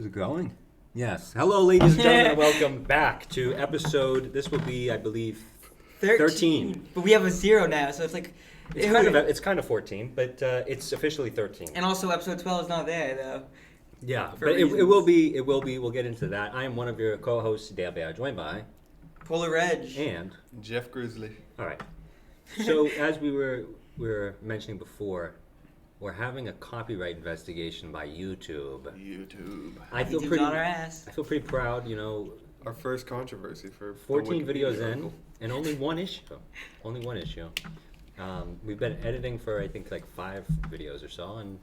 Is it going? Yes. Hello, ladies and gentlemen, and welcome back to episode. This will be, I believe, 13. But we have a 0 now, so it's like... It's kind of 14, but it's officially 13. And also episode 12 is not there, though. Yeah, but it will be, we'll get into that. I am one of your co-hosts, Dale Bear, joined by... Polar Reg. And... Jeff Grizzly. All right. So, as we were mentioning before, we're having a copyright investigation by YouTube. I feel pretty on our ass. I feel pretty proud, you know. Our first controversy for 14 videos in, and only one issue. We've been editing for I think like 5 videos or so, and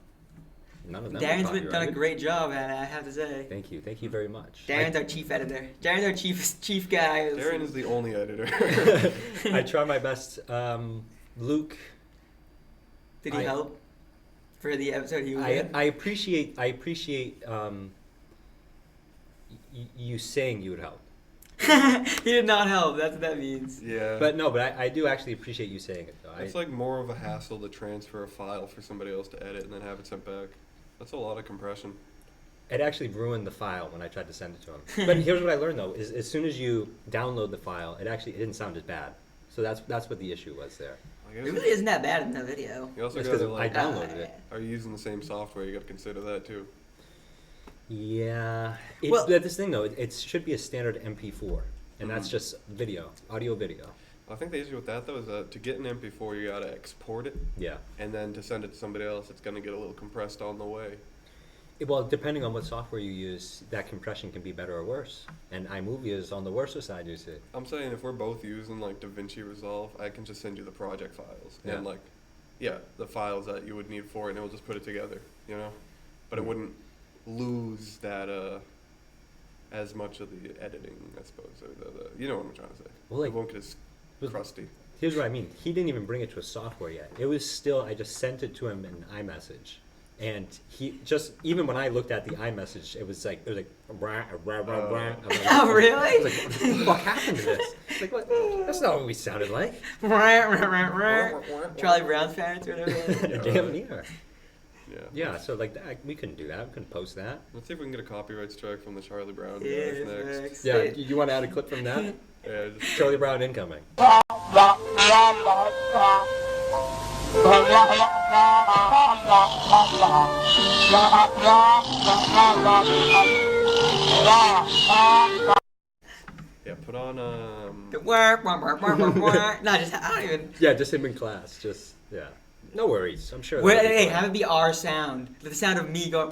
none of them. Darren's done a great job at it, I have to say. Thank you very much. Darren's our chief editor. Darren's our chief guy. Darren is the only editor. I try my best. Luke. Did he help for the episode he was in? I appreciate you saying you would help. He did not help. That's what that means. Yeah. But I do actually appreciate you saying it, though. It's like more of a hassle to transfer a file for somebody else to edit and then have it sent back. That's a lot of compression. It actually ruined the file when I tried to send it to him. But here's what I learned, though, is as soon as you download the file, it didn't sound as bad. So that's what the issue was there. It really isn't that bad in the video. You also it's gotta, because I downloaded it. Are you using the same software? You got to consider that too. Yeah. This thing, though, it should be a standard MP4. And that's just audio video. I think the issue with that, though, is that to get an MP4, you got to export it. Yeah. And then to send it to somebody else, it's going to get a little compressed on the way. Well, depending on what software you use, that compression can be better or worse. And iMovie is on the worse side, you see. I'm saying if we're both using, like, DaVinci Resolve, I can just send you the project files. Yeah. And, the files that you would need for it, and it will just put it together, you know? But it wouldn't lose that, as much of the editing, I suppose. Or you know what I'm trying to say. Well, it won't get as crusty. Here's what I mean. He didn't even bring it to a software yet. It was still, I just sent it to him in iMessage. And he just, even when I looked at the iMessage, it was like, rah, rah, rah, rah. Oh, really? I was like, what the fuck happened to this? Like, what? That's not what we sounded like. Charlie Brown's parents or whatever. Damn near. Yeah. Yeah, so like that, we couldn't do that. We couldn't post that. Let's see if we can get a copyright strike from the Charlie Brown Yeah, guys next. Yeah, you want to add a clip from that? Yeah, just Charlie Brown incoming. Yeah, put on No, just I don't even. Yeah, just him in class. Just yeah. No worries. I'm sure. Hey, have it be our sound. The sound of me going.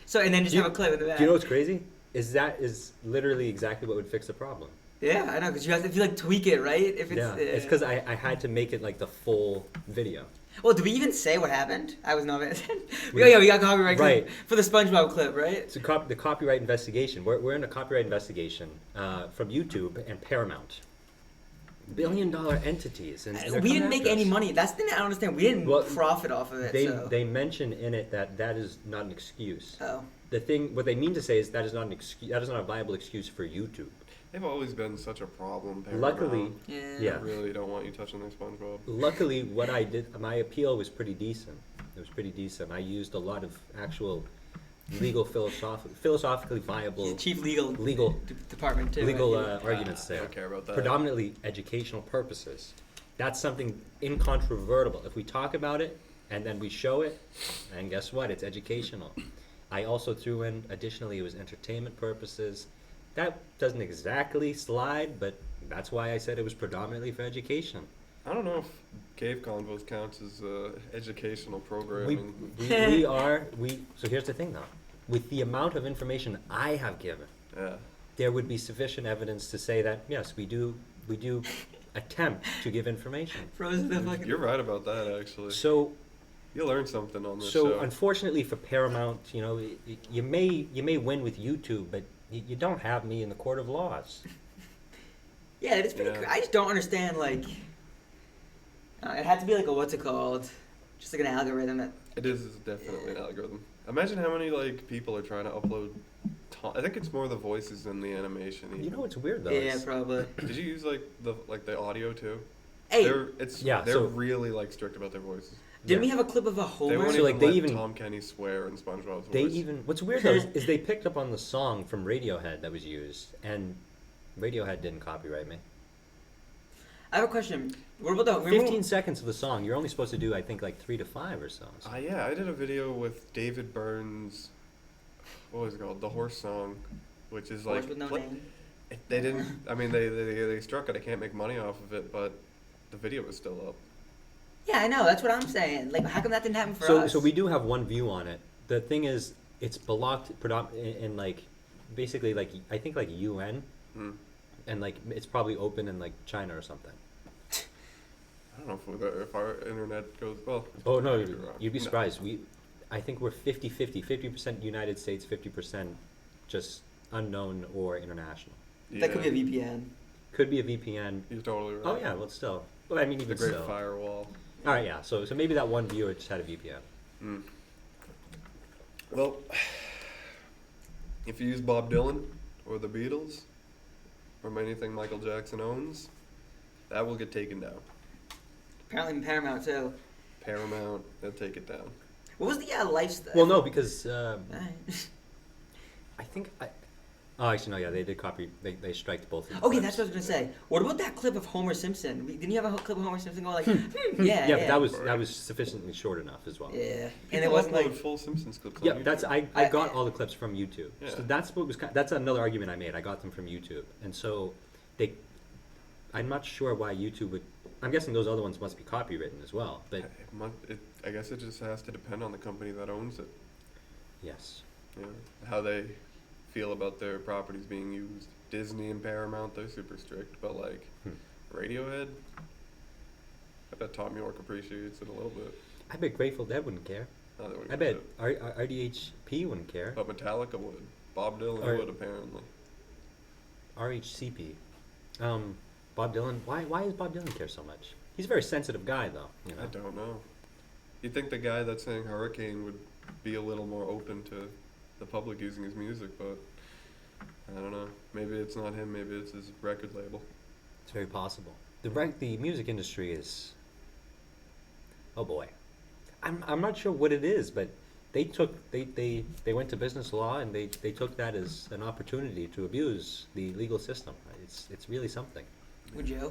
So and then just have a clip in the back. Do you know what's crazy? That is literally exactly what would fix the problem. Yeah, I know, because you have to tweak it, right? If it's, it's because I had to make it like the full video. Well, did we even say what happened? I was not. We got copyright right. For the SpongeBob clip, right? It's the copyright investigation. We're in a copyright investigation from YouTube and Paramount. $1 billion entities. And we didn't make any money. That's the thing I don't understand. We didn't profit off of it. They mention in it that is not an excuse. Oh. What they mean to say is that is not an excuse. That is not a viable excuse for YouTube. They've always been such a problem. Luckily, I really don't want you touching their SpongeBob. Luckily, what I did, my appeal was pretty decent. It was pretty decent. I used a lot of actual legal, philosophically viable, chief legal department too. Legal arguments there. I don't care about that. Predominantly educational purposes. That's something incontrovertible. If we talk about it and then we show it, and guess what? It's educational. I also threw in, additionally, it was entertainment purposes. That doesn't exactly slide, but that's why I said it was predominantly for education. I don't know if Cave Convos counts as educational programming. So here's the thing, though. With the amount of information I have given, there would be sufficient evidence to say that, yes, we do attempt to give information. You're right about that, actually. So you learn something on this show. show. Unfortunately for Paramount, you may win with YouTube, but you don't have me in the court of laws. Yeah, it's pretty. I just don't understand. It had to be like a what's it called? Just like an algorithm. It is definitely an algorithm. Imagine how many people are trying to upload. I think it's more the voices than the animation. Even. You know what's weird though? Yeah, probably. Did you use the audio too? Hey, They're really like strict about their voices. didn't we have a clip of a They Homer? won't So, like, even they let even- Tom Kenny swear in SpongeBob's They voice. even what's weird though is they picked up on the song from Radiohead that was used, and Radiohead didn't copyright me. I have a question. What about the 15 seconds of the song. You're only supposed to do, I think, like 3 to 5 or so. Yeah, I did a video with David Byrne's, what was it called? The Horse Song, which is Horse like with no name? They didn't. I mean, they struck it. I can't make money off of it, but the video was still up. Yeah, I know. That's what I'm saying. Like, how come that didn't happen for us? So we do have one view on it. The thing is, it's blocked in like, basically like I think like UN, and like it's probably open in like China or something. I don't know if our internet goes well. Oh no, Could be wrong. you'd be No. surprised. I think we're 50-50, 50% United States, 50% just unknown or international. That could be a VPN. Could be a VPN. You're totally right. Oh yeah, well still. Well, I mean The even Great still. Firewall. All right, yeah. So maybe that one viewer just had a VPN. Mm. Well, if you use Bob Dylan or the Beatles or anything Michael Jackson owns, that will get taken down. Apparently in Paramount too. Paramount, they'll take it down. What was the lifestyle? Well, no, because Alright. I think oh, actually no, yeah, they did copy. They striked both. Of the Okay, clips. that's what I was gonna say. What about that clip of Homer Simpson? Didn't you have a clip of Homer Simpson going like, yeah, Yeah, but that was sufficiently short enough as well. yeah, and People it wasn't upload like, full Simpsons clips. On Yeah, YouTube. that's I got all the clips from YouTube. Yeah. So that's what was that's another argument I made. I got them from YouTube, and so I'm not sure why YouTube would. I'm guessing those other ones must be copywritten as well. But I guess it just has to depend on the company that owns it. yes, You know, how they feel about their properties being used. Disney and Paramount, they're super strict, but like Radiohead, I bet Tom York appreciates it a little bit. I bet Grateful Dead wouldn't care. No, they wouldn't I bet do RDHP wouldn't care. it. But Metallica would. Bob Dylan Or- would apparently. RHCP. Bob Dylan. Why does Bob Dylan care so much? He's a very sensitive guy, though. You know? I don't know. You'd think the guy that sang Hurricane would be a little more open to the public using his music, but I don't know. Maybe it's not him. Maybe it's his record label. It's very possible. The music industry is. Oh boy, I'm not sure what it is, but they went to business law and they took that as an opportunity to abuse the legal system. It's really something. would you?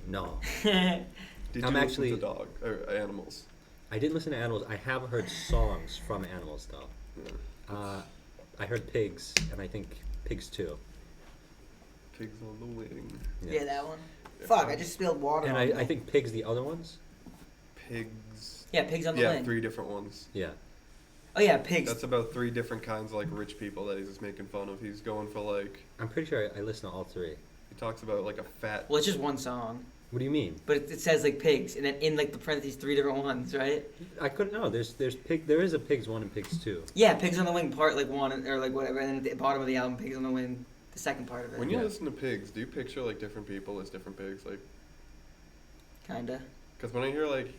No, Did I'm you actually- listen to animals? I didn't listen to animals. I have heard songs from animals though. Yeah. I heard pigs, and I think pigs too. Pigs on the Wing. Yeah, that one. Yeah. Fuck, I just spilled water. And on I me. think pigs the other ones. Pigs. Yeah, pigs on the Yeah, wing. 3 different ones. Yeah. Oh yeah, pigs. That's about 3 different kinds of like rich people that he's just making fun of. He's going for like, I'm pretty sure I listened to all 3. he talks about like a fat. Well, it's just one song, What do you mean? but it says like pigs, and then in like the parentheses 3 different ones, right? I couldn't know. There is a pigs 1 and pigs 2. Yeah, pigs on the wing part like 1 or like whatever, and then at the bottom of the album, pigs on the wing, the second part of it. When you Yeah. listen to pigs, do you picture like different people as different pigs? Like, Kinda. because when I hear like,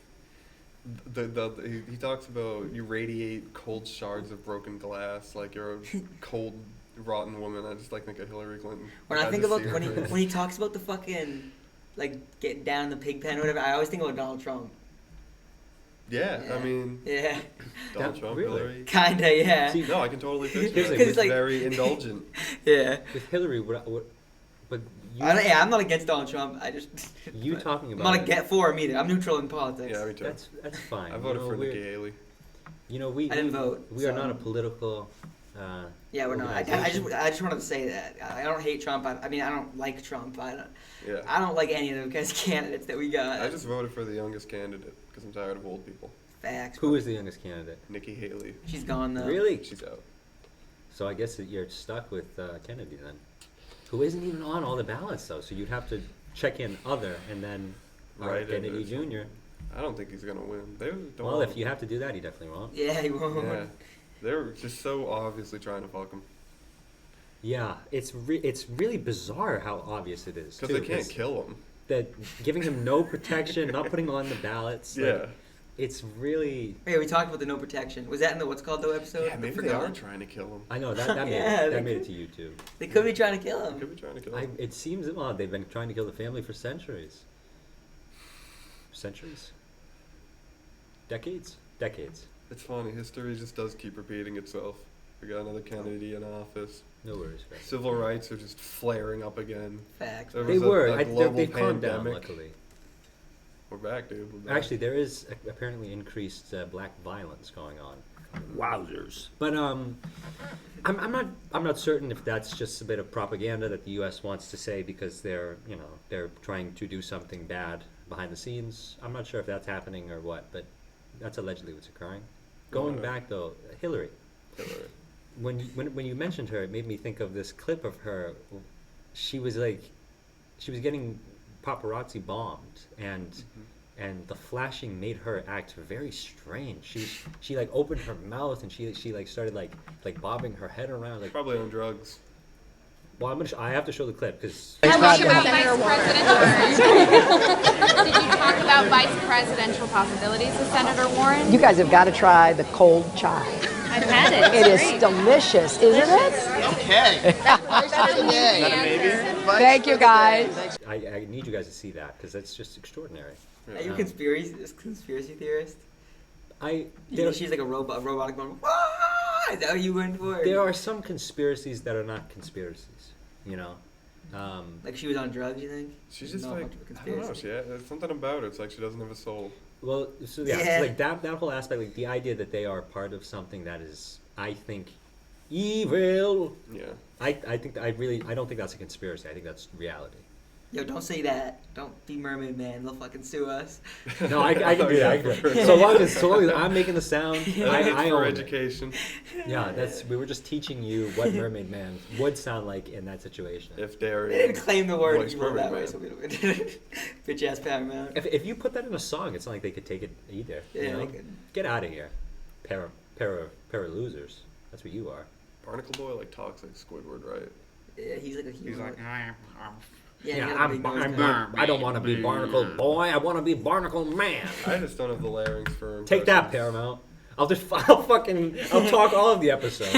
he talks about you radiate cold shards of broken glass, like you're a cold, rotten woman. I just like think of Hillary Clinton. When I think just about see her when face. he talks about the fucking like getting down in the pig pen or whatever, I always think about Donald Trump. Yeah, I mean, Yeah, Donald That- Trump, really? Hillary. kinda. Yeah, See, No, I can totally picture Here's it. the- Because It's like- very indulgent. yeah. with Hillary, but you, I'm not against Donald Trump. I just you talking I'm about not against for him either. I'm neutral in politics. Yeah, me too. that's fine. I voted for we're- Nikki Haley. You know, we I didn't vote, We are so- not a political. Yeah, we're not. I organization. just wanted to say that I don't hate Trump. I mean, I don't like Trump. Yeah. I don't like any of the guys candidates that we got. I just voted for the youngest candidate because I'm tired of old people. Facts. Who is the youngest candidate? Nikki Haley. She's gone though. Really? She's out. So I guess that you're stuck with Kennedy then, who isn't even on all the ballots though. So you'd have to check in other and then Right, Kennedy and Jr. I don't think he's gonna win. They don't. Well, if you have to do that, he definitely won't. Yeah, he won't. Yeah. They're just so obviously trying to fuck him Yeah, it's really bizarre how obvious it is. because too, they can't kill him. That giving him no protection, not putting him on the ballots. like, Yeah. it's really. Hey, we talked about the no protection. Was that in the what's called though episode? Yeah, I maybe they forgot. are trying to kill him. I know that made Yeah, it, they that made it could- to YouTube. They could be trying to kill They him. could be trying to kill him. It seems odd. They've been trying to kill the family for centuries. centuries, decades. It's funny. History just does keep repeating itself. We got another Kennedy in office. No worries, guys. Civil rights are just flaring up again. Facts. There They was were. a global They've calmed down, pandemic. luckily. We're back, dude. We're back. Actually, there is apparently increased black violence going on. Wowzers! But I'm not certain if that's just a bit of propaganda that the U.S. wants to say because they're trying to do something bad behind the scenes. I'm not sure if that's happening or what, but that's allegedly what's occurring. Going back though, Hillary. When you mentioned her, it made me think of this clip of her. She was getting paparazzi bombed, and the flashing made her act very strange. She like opened her mouth and she like started like bobbing her head around like. Probably on drugs. Well, I have to show the clip because. Did you talk about vice presidential possibilities with Senator Warren? You guys have got to try the cold chai. I've had it. It is delicious, isn't it? Okay. Thank you, guys. I need you guys to see that because that's just extraordinary. Are you a conspiracy theorist? You There, think she's like a robotic going, "Wah!" Is that what you went for? there are some conspiracies that are not conspiracies, you know. Like she was on drugs, you think? She's just Not like, much of a I don't know. conspiracy. There's something about her. It's like she doesn't have a soul. Well, so yeah, Yeah. It's like that whole aspect, like the idea that they are part of something that is, I think, evil. Yeah. I don't think that's a conspiracy. I think that's reality. Yo, don't say that. Don't be Mermaid Man. They'll fucking sue us. No, I can do that. I can do that. So long as I'm making the sound, I for own it. education. Yeah, we were just teaching you what Mermaid Man would sound like in that situation. If they're They didn't claim the word voice evil that Mermaid way, Man. so we don't. Bitch ass Paramount. If you put that in a song, it's not like they could take it either. Yeah, you know? they could. Get out of here, pair of losers. That's what you are. Barnacle Boy like talks like Squidward, right? Yeah, he's like a hero. He's like, yeah, Yeah, he got a big nose guy. I don't want to be Barnacle Boy. I want to be Barnacle Man. I just don't have the larynx for Take that, impressions. Paramount. I'll talk all of the episodes.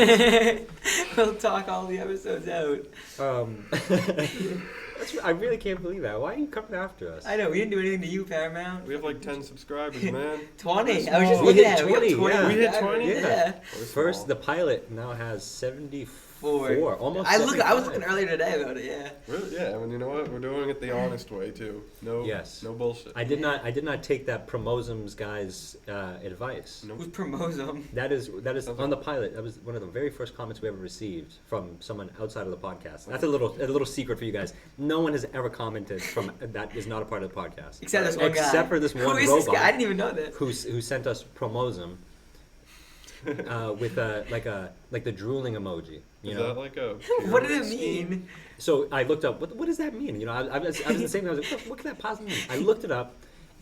We'll talk all the episodes out. I really can't believe that. Why are you coming after us? I know, we didn't do anything to you, Paramount. We have like 10 subscribers, man. 20. We're I was just small. looking We hit at it. We 20, have 20. yeah. We hit subscribers, 20? Yeah. We're First, small. the pilot now has 74. Almost. I was 75. looking earlier today about it. Yeah. Really? Yeah, I mean, you know what? We're doing it the honest way, too. No, Yes. no bullshit. I did not take that Promosum's guy's advice. Nope. Who's Promosum? That is Okay. on the pilot. That was one of the very first comments we ever received from someone outside of the podcast. That's a little secret for you guys. No one has ever commented from that is not a part of the podcast. Except this one guy. Except for this one Who is robot this guy? I didn't even know this. who sent us Promosum with like the drooling emoji. You Is know. that like a What did it pyramid scheme? mean? So I looked up what does that mean? You know, I was the same. I was like, what could that possibly mean? I looked it up.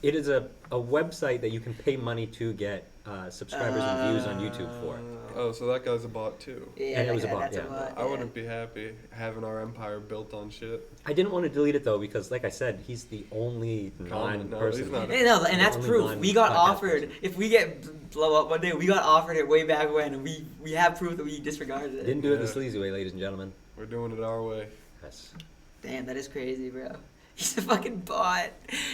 It is a website that you can pay money to get subscribers and views on YouTube for. Oh, so that guy's a bot, too. Yeah, And it was a that- bot, that's yeah. bot, I wouldn't be happy having our empire built on shit. I didn't want to delete it though because, like I said, he's the only Common, no, non-person. he's not. Hey, no, and that's The only proof. We got non-podcast offered. person. If we get blow up one day, we got offered it way back when, and we have proof that we disregarded it. Didn't do it the Yeah. sleazy way, ladies and gentlemen. We're doing it our way. Yes. Damn, that is crazy, bro. He's a fucking bot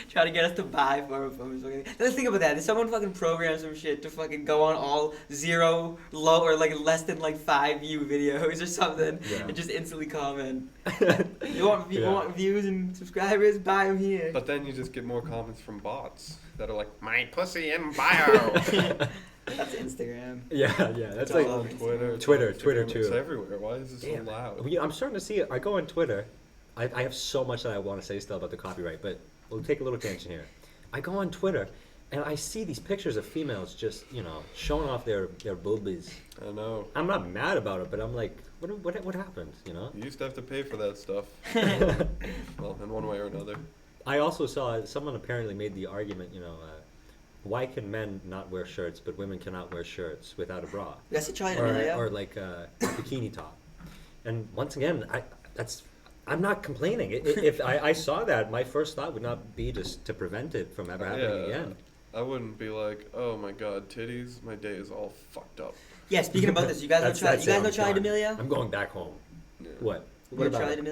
trying to get us to buy for him. Let's think about that. Did someone fucking program some shit to fucking go on all 0, low, or like less than like 5 view videos or something, Yeah. and just instantly comment? You want Yeah. views and subscribers? Buy them here. But then you just get more comments from bots that are like, my pussy in bio. That's Instagram. Yeah, that's It's like. all on Twitter. it's Twitter, on Instagram, Twitter, It's too. everywhere. Why is this Damn. so loud? I'm starting to see it. I go on Twitter. I have so much that I want to say still about the copyright, but we'll take a little tangent here. I go on Twitter, and I see these pictures of females just, showing off their boobies. I know. I'm not mad about it, but I'm like, what happened, you know? You used to have to pay for that stuff. Well, in one way or another. I also saw someone apparently made the argument, why can men not wear shirts, but women cannot wear shirts without a bra? That's a Charli D'Amelio. Or like a bikini top. And once again, I'm not complaining. If I saw that, my first thought would not be just to prevent it from ever happening again. I wouldn't be like, oh my god, titties, my day is all fucked up. Yeah, speaking about this, you guys know Charli D'Amelio? I'm going back home. Yeah. What? You What know about Charli it?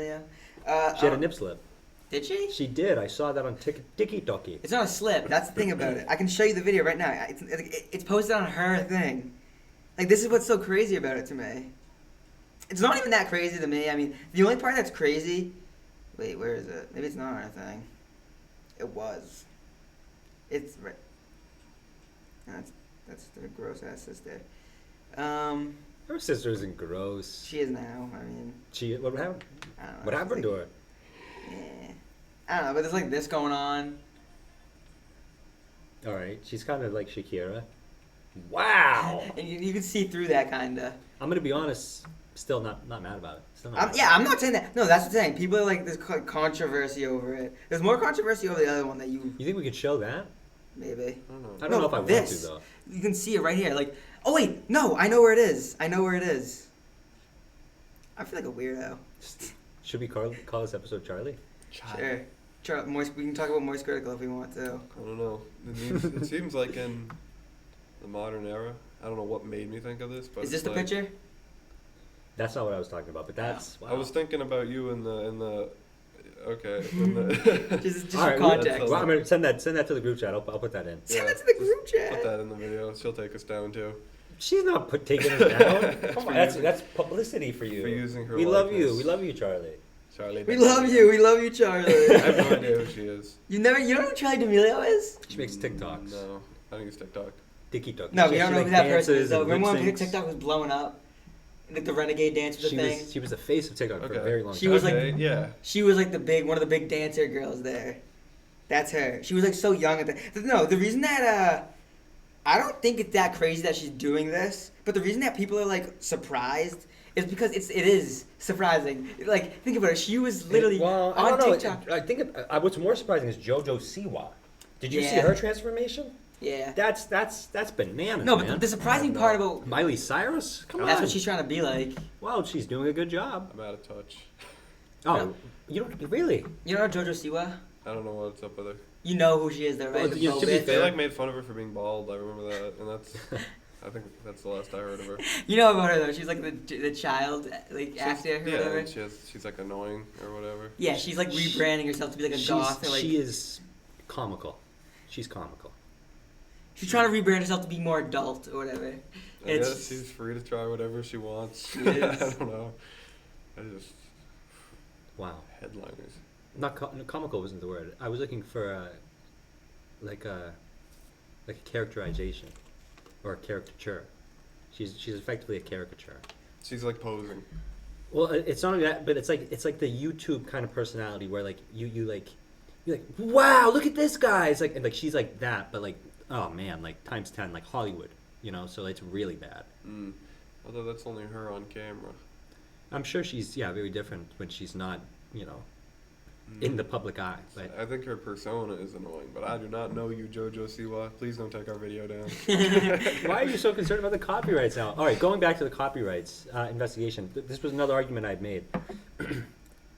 D'Amelio? She had a nip slip. Did she? She did. I saw that on TikTok. It's not a slip. That's the thing about it. I can show you the video right now. It's posted on her thing. Like, this is what's so crazy about it to me. It's not even that crazy to me. I mean, the only part that's crazy... Wait, where is it? Maybe it's not on her thing. It was. It's right... That's the gross-ass sister. Her sister isn't gross. She is now. I mean... What happened? I don't know. What happened to her? Yeah. I don't know, but there's like this going on. All right, she's kind of like Shakira. Wow. And you can see through that, kind of. I'm gonna be honest. Still not mad about it. Still not. Mad. Yeah, I'm not saying that. No, that's the thing. People are like, there's controversy over it. There's more controversy over the other one that you... You think we could show that? Maybe. I don't know. I don't know if I want to, though. You can see it right here. Like, oh wait, no, I know where it is. I feel like a weirdo. Should we call this episode Charlie? Sure. We can talk about Moist Critical if we want to. I don't know. It seems like in the modern era, I don't know what made me think of this, but Is this it's the like, picture? That's not what I was talking about, but that's. Wow. I was thinking about you in the. Okay. Just All right, for context. well, I'm gonna send that to the group chat. I'll put that in. Send that to the group chat. Put that in the video. She'll take us down too. She's not taking us down. Come on, that's publicity for you. For using her. We love you. likeness. We love you, Charlie. Charli. We love you, Charlie. I have no idea who she is. You don't know who Charli D'Amelio is? She makes TikToks. No, I think it's TikTok. TikTok. No, we don't know who that person is. So Though. Remember when TikTok was blowing up? Like the renegade dance was a thing? She was the face of TikTok for a very long time. She was yeah. She was like one of the big dancer girls there. That's her. She was like so young at the... No, the reason that I don't think it's that crazy that she's doing this, but the reason that people are like surprised is because it is surprising. Like, think about it. She was literally on TikTok. I think what's more surprising is JoJo Siwa. Did you see her transformation? Yeah. That's bananas. No, man. but the surprising part about Miley Cyrus? Come on. That's what she's trying to be like. Well, she's doing a good job. I'm out of touch. Oh, you don't really? You know JoJo Siwa? I don't know what's up with her. You know who she is, though, right? Well, to be They fair, like made fun of her for being bald. I remember that, and that's. I think that's the last I heard of her. You know about her though. She's like the child actor or whatever. And she's like annoying or whatever. Yeah, she's like rebranding herself to be like a goth. Or, like, she is comical. She's comical. She's trying to rebrand herself to be more adult or whatever. I guess she's free to try whatever she wants. I don't know. I just. Wow. Headliners. Not comical wasn't the word. I was looking for like a characterization or a caricature. She's effectively a caricature. She's like posing. Well, it's not only that, but it's like the YouTube kind of personality where like you're like, wow, look at this guy. It's like, and like she's like that, but like, oh man, like times 10, like Hollywood, you know. So it's really bad. Although that's only her on camera. I'm sure she's very different when she's not, in the public eye. But I think her persona is annoying, but I do not know you, JoJo Siwa. Please don't take our video down. why are you so concerned about the copyrights now? All right, going back to the copyrights investigation. This was another argument I'd made.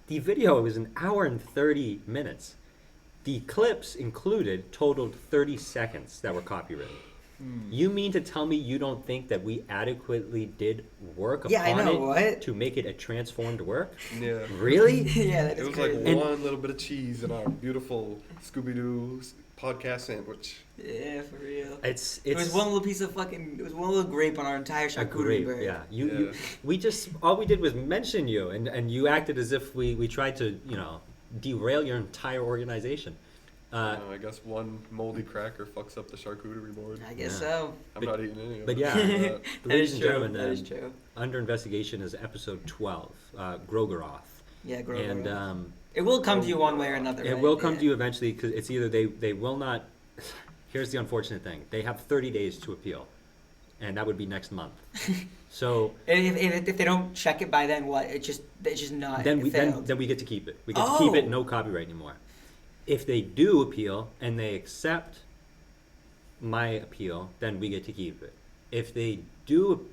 The video was an hour and 30 minutes. The clips included totaled 30 seconds that were copyrighted. You mean to tell me you don't think that we adequately did work upon it to make it a transformed work? Yeah. Really? Yeah, that It is was crazy. like one little bit of cheese in our beautiful Scooby-Doo podcast sandwich. Yeah, for real. It's It was one little piece of fucking... It was one little grape on our entire a charcuterie grape. board. Yeah. We just all we did was mention you, and you acted as if we tried to derail your entire organization. I guess one moldy cracker fucks up the charcuterie board. I guess so. I'm not eating any of it. But yeah, That ladies is and true. gentlemen, That is true. under investigation is episode 12, Grogeroth. Yeah, Grogeroth. And it will come to you one way or another. it right? will come to you eventually because it's either they will not. Here's the unfortunate thing: they have 30 days to appeal, and that would be next month. So if they don't check it by then, what? It's just not. then we failed. then we get to keep it. We get to keep it. No copyright anymore. If they do appeal and they accept my appeal, then we get to keep it. If they do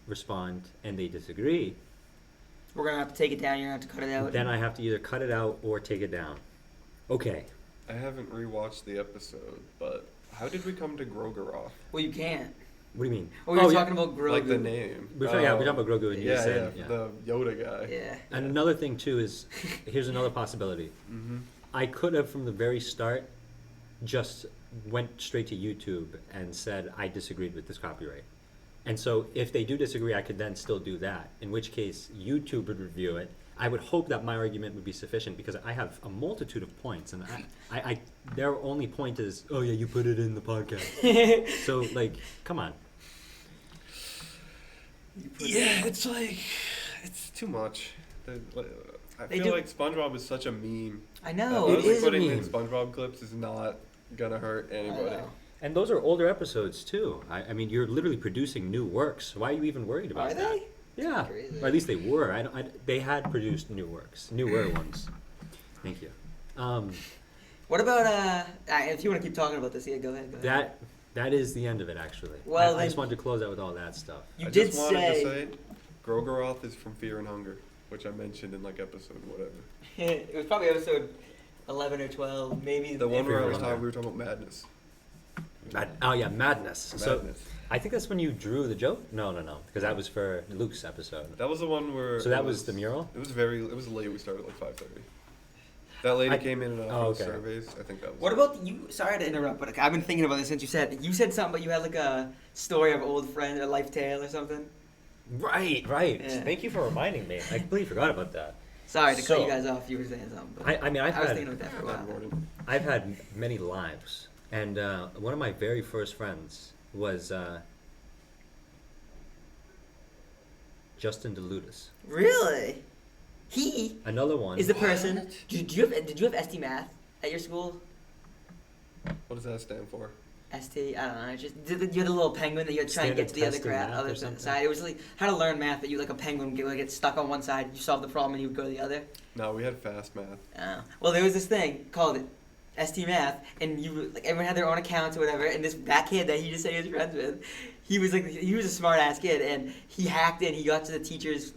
respond and they disagree, we're gonna have to take it down. You're gonna have to cut it out. then I have to either cut it out or take it down. Okay. I haven't rewatched the episode, but how did we come to Grogeroth? Well, you can't. What do you mean? Oh, we were yeah. talking about Grogu. Like the name. We're talking about Grogu and you yeah, said, the Yoda guy. Yeah. And another thing too is, here's another possibility. Mm-hmm. I could have from the very start just went straight to YouTube and said I disagreed with this copyright. And so if they do disagree, I could then still do that. In which case, YouTube would review it. I would hope that my argument would be sufficient because I have a multitude of points, and I their only point is, oh yeah, you put it in the podcast. So like, come on. Yeah, it's like it's too much. I feel like SpongeBob is such a meme. I know, it Honestly, is a putting in meme. SpongeBob clips is not gonna hurt anybody. And those are older episodes too. I mean, you're literally producing new works. Why are you even worried about Are that? they? Yeah, Crazy. or at least they were. They had produced new works, newer ones. Thank you. What about if you want to keep talking about this, yeah, go ahead. That is the end of it, actually. Well, I just then- wanted to close out with all that stuff. You I did just wanted say to say, Grogeroth is from Fear and Hunger, which I mentioned in like episode whatever. it was probably episode 11 or 12, maybe. The one where Fear and Hunger. we were talking about madness. Oh yeah, madness. So Madness. I think that's when you drew the joke. No, because that was for Luke's episode. That was the one where. So it that was the mural? It was late. We started at like 5:30. That lady came in and offered okay. surveys. I think that was. What about you? Sorry to interrupt, but I've been thinking about this since you said something about you had like a story of old friend, a life tale or something. Right. Yeah. Thank you for reminding me. I completely forgot about that. Sorry to cut So- you guys off. You were saying something. But I mean, I was thinking about that for a Good while. morning. I've had many lives, and one of my very first friends was Justin DeLutis. Really? He Another one. is the person. Did you have ST Math at your school? What does that stand for? ST, I don't know. You had a little penguin that you had to try and get to the other Standard test in math or other something? side. It was like how to learn math. That you like a penguin would get stuck on one side, you solve the problem, and you would go to the other. No, we had fast math. Oh. Well, there was this thing called ST Math, and everyone had their own accounts or whatever. And that kid that he just said he was friends with, he was a smart ass kid, and he hacked in. He got to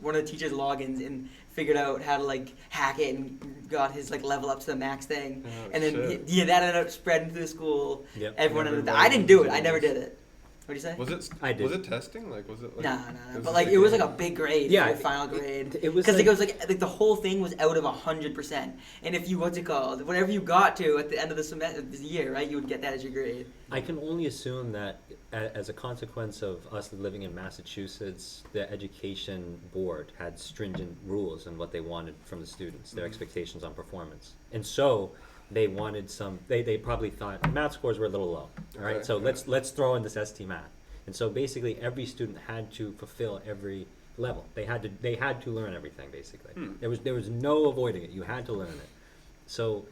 one of the teacher's logins and figured out how to hack it and got his level up to the max thing. Oh, And then shit. that ended up spreading through the school. Yep. Everyone Never ended up. learned I didn't do it. those I never things. did it. What do you say? Was it? I did. Was it testing? Was it? No. was But just it was game? a big grade. Yeah, for the final grade. it was because like- it was the whole thing was out of 100%. And if you whatever you got to at the end of the semester, the year, right, you would get that as your grade. I can only assume that as a consequence of us living in Massachusetts, the education board had stringent rules on what they wanted from the students, their expectations on performance. And so they wanted they probably thought math scores were a little low. All right, Okay, so yeah. let's throw in this ST math. And so basically every student had to fulfill every level. They had to learn everything basically. There was no avoiding it. You had to learn it. So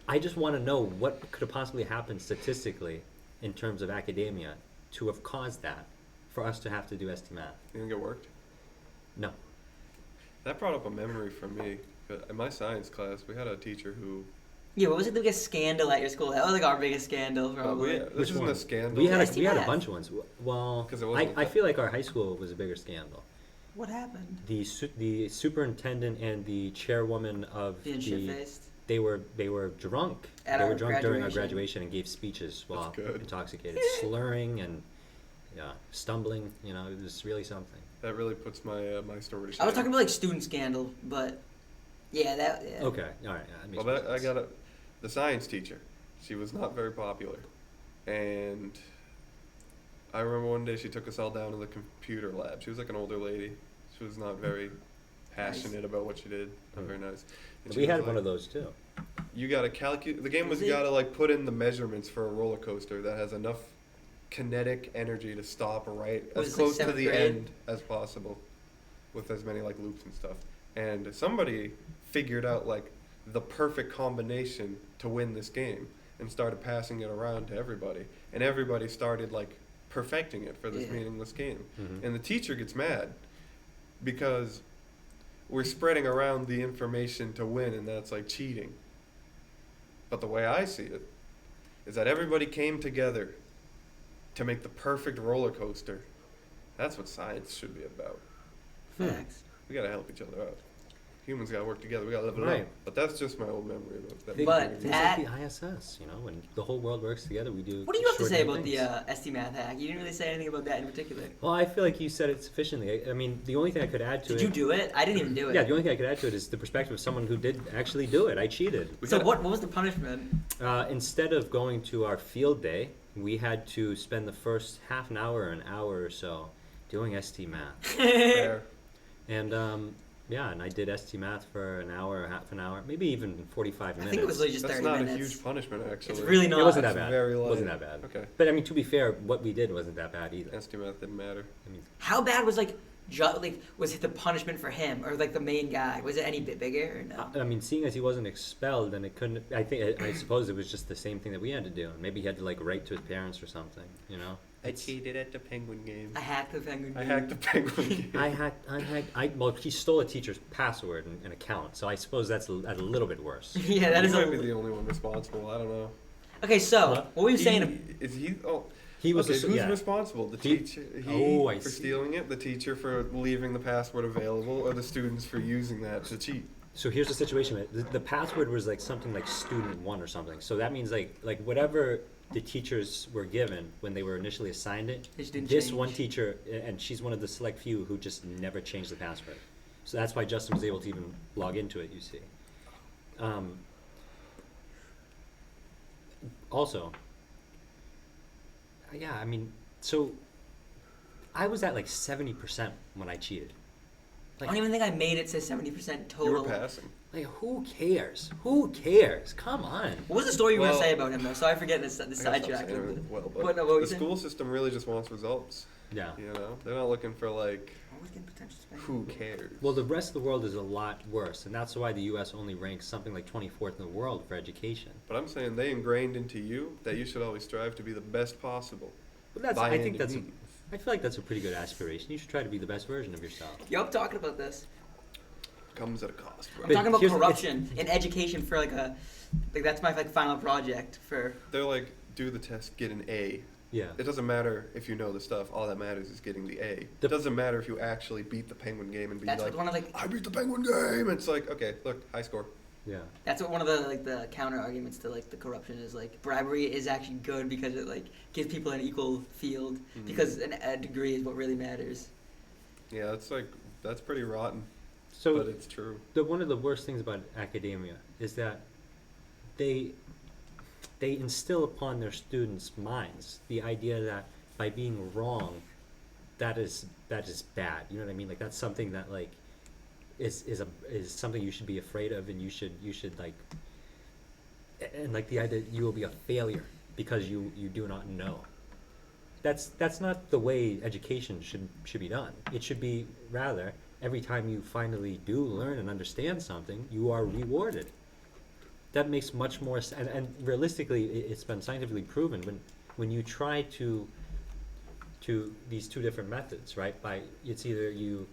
I just want to know what could have possibly happened statistically in terms of academia to have caused that for us to have to do ST math. You think it worked? No. That brought up a memory for me. In my science class, we had a teacher who. Yeah, what was the biggest scandal at your school? That was our biggest scandal, probably. This Which isn't one? a scandal. We had ST a math. bunch of ones. Well, 'Cause it wasn't I feel like our high school was a bigger scandal. What happened? The superintendent and the chairwoman of Being the shit-faced? they were drunk. At They our were drunk during our graduation. graduation and gave speeches while good. intoxicated, slurring and stumbling. It was really something. That really puts my my story to shame. I was talking about student scandal, but yeah. Okay, all right. Yeah, that makes Well, more I sense. got the science teacher. She was not very popular, and I remember one day she took us all down to the computer lab. She was like an older lady. She was not very passionate about what she did. Not very nice. And she We was had like, one of those too. You gotta calculate. The game was Was you it- gotta put in the measurements for a roller coaster that has enough kinetic energy to stop right Was as it close to seventh the grade? end as possible, with as many loops and stuff. And somebody figured out the perfect combination to win this game and started passing it around to everybody, and everybody started perfecting it for this Yeah. meaningless game. Mhm. And the teacher gets mad because we're spreading around the information to win, and that's cheating. But the way I see it is that everybody came together to make the perfect roller coaster. That's what science should be about. Facts. We gotta help each other out. humans gotta work together. We gotta level Right. up. But that's just my old memory of that. But Things that- like the ISS, you know, when the whole world works together, we do. What do you have to say extraordinary about the things. ST Math hack? You didn't really say anything about that in particular. Well, I feel like you said it sufficiently. I mean, the only thing I could add to Did it. you do it? I didn't even do it. Yeah, the only thing I could add to it is the perspective of someone who did actually do it. I cheated. So what was the punishment? Instead of going to our field day, we had to spend the first half an hour or an hour or so doing ST Math. Fair. And yeah, and I did ST Math for an hour, half an hour, maybe even 45 I minutes. think it was like just That's 30 not minutes. a huge punishment, actually. It's really not. It wasn't that It's bad. very It wasn't light. that bad. Okay. But I mean, to be fair, what we did wasn't that bad either. ST Math didn't matter. I mean, How bad was like was it the punishment for him or like the main guy? Was it any bit bigger or no? I mean, seeing as he wasn't expelled, then it couldn't. I suppose it was just the same thing that we had to do. Maybe he had to like write to his parents or something. You know. I cheated at the Penguin game. I hacked the penguin. I hacked the Penguin game. Well, he stole a teacher's password and account, so I suppose that's a little bit worse. Yeah, that He is might be a. the only one responsible. I don't know. Okay, so What? what were you saying? Is he? Oh, He was okay, the- who's yeah. responsible? The He- teacher Oh, I for see. stealing it, the teacher for leaving the password available, or the students for using that to cheat? So here's the situation. The password was like something like student one or something. So that means like whatever the teachers were given when they were initially assigned it. They just didn't This change. one teacher, and she's one of the select few who just never changed the password. So that's why Justin was able to even log into it. You see. Also. Yeah, I mean, so I was at like 70% when I cheated. I don't even think I made it to 70% You were total. passing. Like, who cares? Who cares? Come on. What was the story you were Well, gonna say about him though? Sorry for getting the I gotta sidetrack. stop saying everything well, but What were you the saying? school system really just wants results. Yeah. You know, they're not looking for like Always getting potential spending. who cares. Well, the rest of the world is a lot worse, and that's why the U.S. only ranks something like 24th in the world for education. But I'm saying they ingrained into you that you should always strive to be the best possible. But that's, by I any think that's, means. I feel like that's a pretty good aspiration. You should try to be the best version of yourself. Yo, I'm talking about this. Comes at a cost, bro. I'm But talking about here's- corruption in education for like that's my like final project for. They're like, do the test, get an A. Yeah. It doesn't matter if you know the stuff. All that matters is getting the A. The- It doesn't matter if you actually beat the Penguin game and be That's like, what one of like I beat the Penguin game. It's like, okay, look, high score. Yeah. that's what one of the like the counter arguments to like the corruption is like bribery is actually good because it like gives people an equal field Mhm. because a degree is what really matters. Yeah, it's like, that's pretty rotten, So but it's true. one of the worst things about academia is that they instill upon their students' minds the idea that by being wrong, that is bad. You know what I mean? Like that's something that like is something you should be afraid of, and you should like, and like the idea that you will be a failure because you do not know. That's not the way education should be done. It should be rather every time you finally do learn and understand something, you are rewarded. That makes much more sense. And realistically, it's been scientifically proven when you try to these two different methods, right? It's either you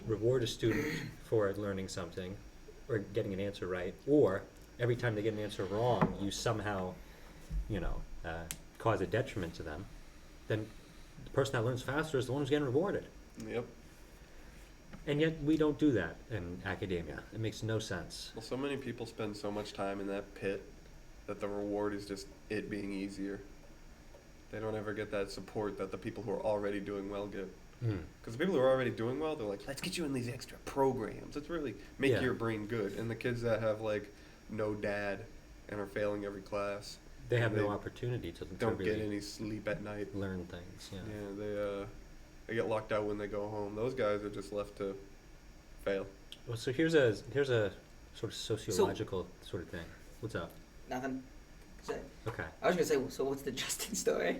reward a student for learning something or getting an answer right, or every time they get an answer wrong, you somehow, cause a detriment to them. Then the person that learns faster is the one who's getting rewarded. Yep. And yet we don't do that in academia. It makes no sense. Well, so many people spend so much time in that pit that the reward is just it being easier. They don't ever get that support that the people who are already doing well get. Because the people who are already doing well, they're like, let's get you in these extra programs. Let's really make Yeah. your brain good. And the kids that have like no dad and are failing every class, They have They no opportunity to don't really get any sleep at night. learn things. Yeah. Yeah, they get locked out when they go home. Those guys are just left to fail. Well, so here's a sort of sociological sort of thing. What's up? Nothing. So, Okay. I was gonna say, so what's the Justin story?